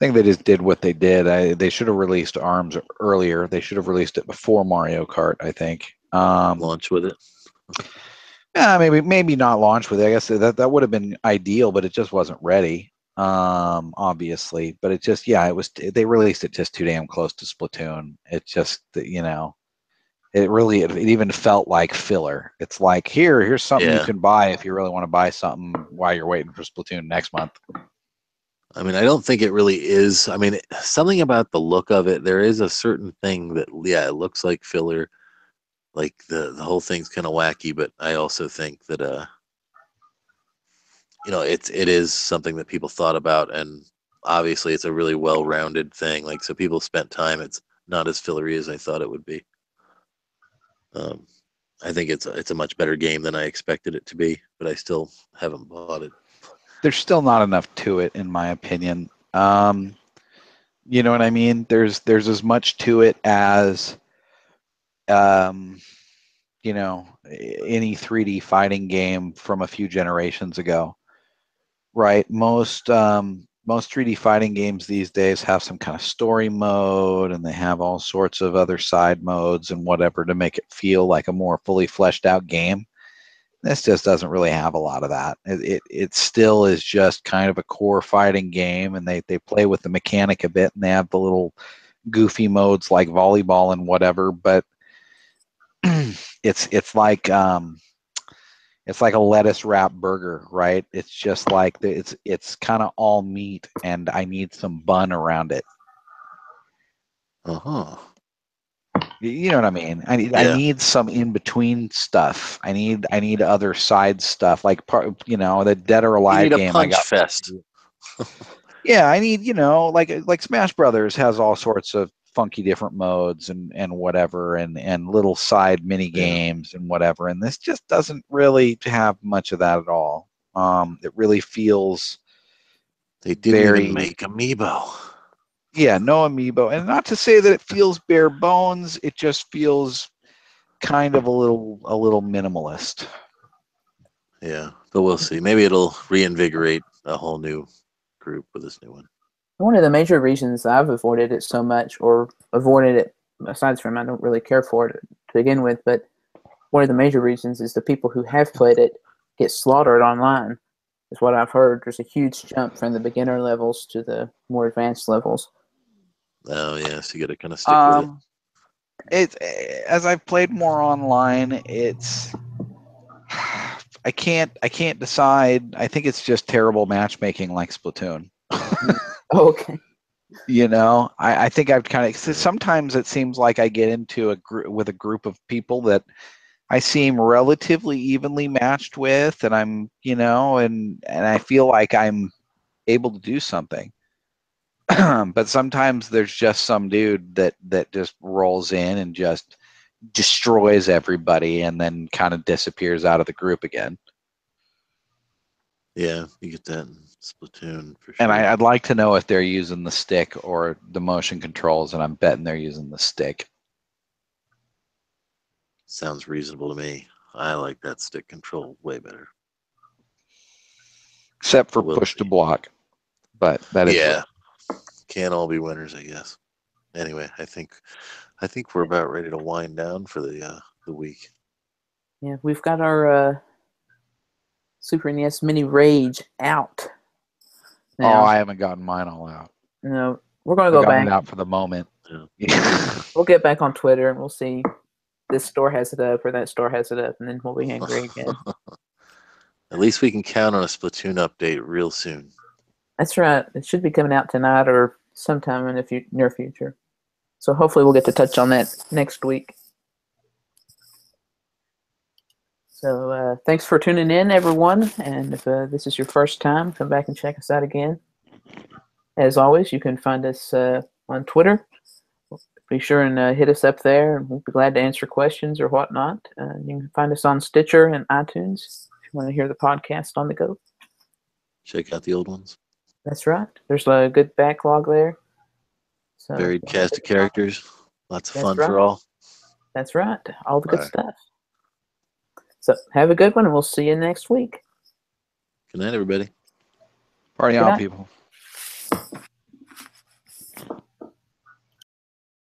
they just did what they did. They should have released ARMS earlier. They should have released it before Mario Kart, I think. Launch with it. Yeah, maybe not launch with it. I guess that would have been ideal, but it just wasn't ready. Obviously, but it just it was. They released it just too damn close to Splatoon. It just it even felt like filler. It's like, here's something you can buy if you really want to buy something while you're waiting for Splatoon next month. I mean, I don't think it really is. I mean, something about the look of it, there is a certain thing that, it looks like filler. Like the whole thing's kind of wacky, but I also think that, it is something that people thought about, and obviously it's a really well-rounded thing. Like, so people spent time. It's not as fillery as I thought it would be. I think it's a much better game than I expected it to be, but I still haven't bought it. There's still not enough to it, in my opinion. You know what I mean? There's as much to it as, you know, any 3D fighting game from a few generations ago, right? Most 3D fighting games these days have some kind of story mode, and they have all sorts of other side modes and whatever to make it feel like a more fully fleshed out game. This just doesn't really have a lot of that. It still is just kind of a core fighting game, and they play with the mechanic a bit, and they have the little goofy modes like volleyball and whatever, but it's like a lettuce wrap burger, right? It's just like it's kind of all meat, and I need some bun around it. Uh-huh. You know what I mean? I Yeah. need some in between stuff. I need other side stuff, like the Dead or You Alive need a game I punch got. fest. Yeah, I need, like Smash Brothers has all sorts of funky different modes and whatever, and little side mini games and whatever. And this just doesn't really have much of that at all. It really feels They didn't very, even make Amiibo. yeah, no amiibo. And not to say that it feels bare bones, it just feels kind of a little minimalist. Yeah, but we'll see. Maybe it'll reinvigorate a whole new group with this new one. One of the major reasons I've avoided it so much, or avoided it, aside from I don't really care for it to begin with, but one of the major reasons is the people who have played it get slaughtered online, is what I've heard. There's a huge jump from the beginner levels to the more advanced levels. Oh, yeah, so you got to kind of stick with it. As I've played more online, I can't decide. I think it's just terrible matchmaking, like Splatoon. Okay. I think I've kind of, sometimes it seems like I get into with a group of people that I seem relatively evenly matched with, and I'm, and I feel like I'm able to do something. But sometimes there's just some dude that just rolls in and just destroys everybody and then kind of disappears out of the group again. Yeah, you get that in Splatoon for sure. And I'd like to know if they're using the stick or the motion controls, and I'm betting they're using the stick. Sounds reasonable to me. I like that stick control way better. Except for push to block. But that is can't all be winners, I guess. Anyway, I think we're about ready to wind down for the week. Yeah, we've got our Super NES Mini Rage out. Now, I haven't gotten mine all out. No, we're going to go back. It out for the moment. Yeah. We'll get back on Twitter and we'll see this store has it up or that store has it up, and then we'll be angry again. At least we can count on a Splatoon update real soon. That's right. It should be coming out tonight or sometime in the near future. So hopefully we'll get to touch on that next week. So thanks for tuning in, everyone. And if this is your first time, come back and check us out again. As always, you can find us on Twitter. Be sure and hit us up there, and we'll be glad to answer questions or whatnot. You can find us on Stitcher and iTunes if you want to hear the podcast on the go. Check out the old ones. That's right. There's a good backlog there. So, varied cast of characters. Lots of fun right. for all. That's right. All the good stuff. So have a good one, and we'll see you next week. Good night, everybody. Party on, people.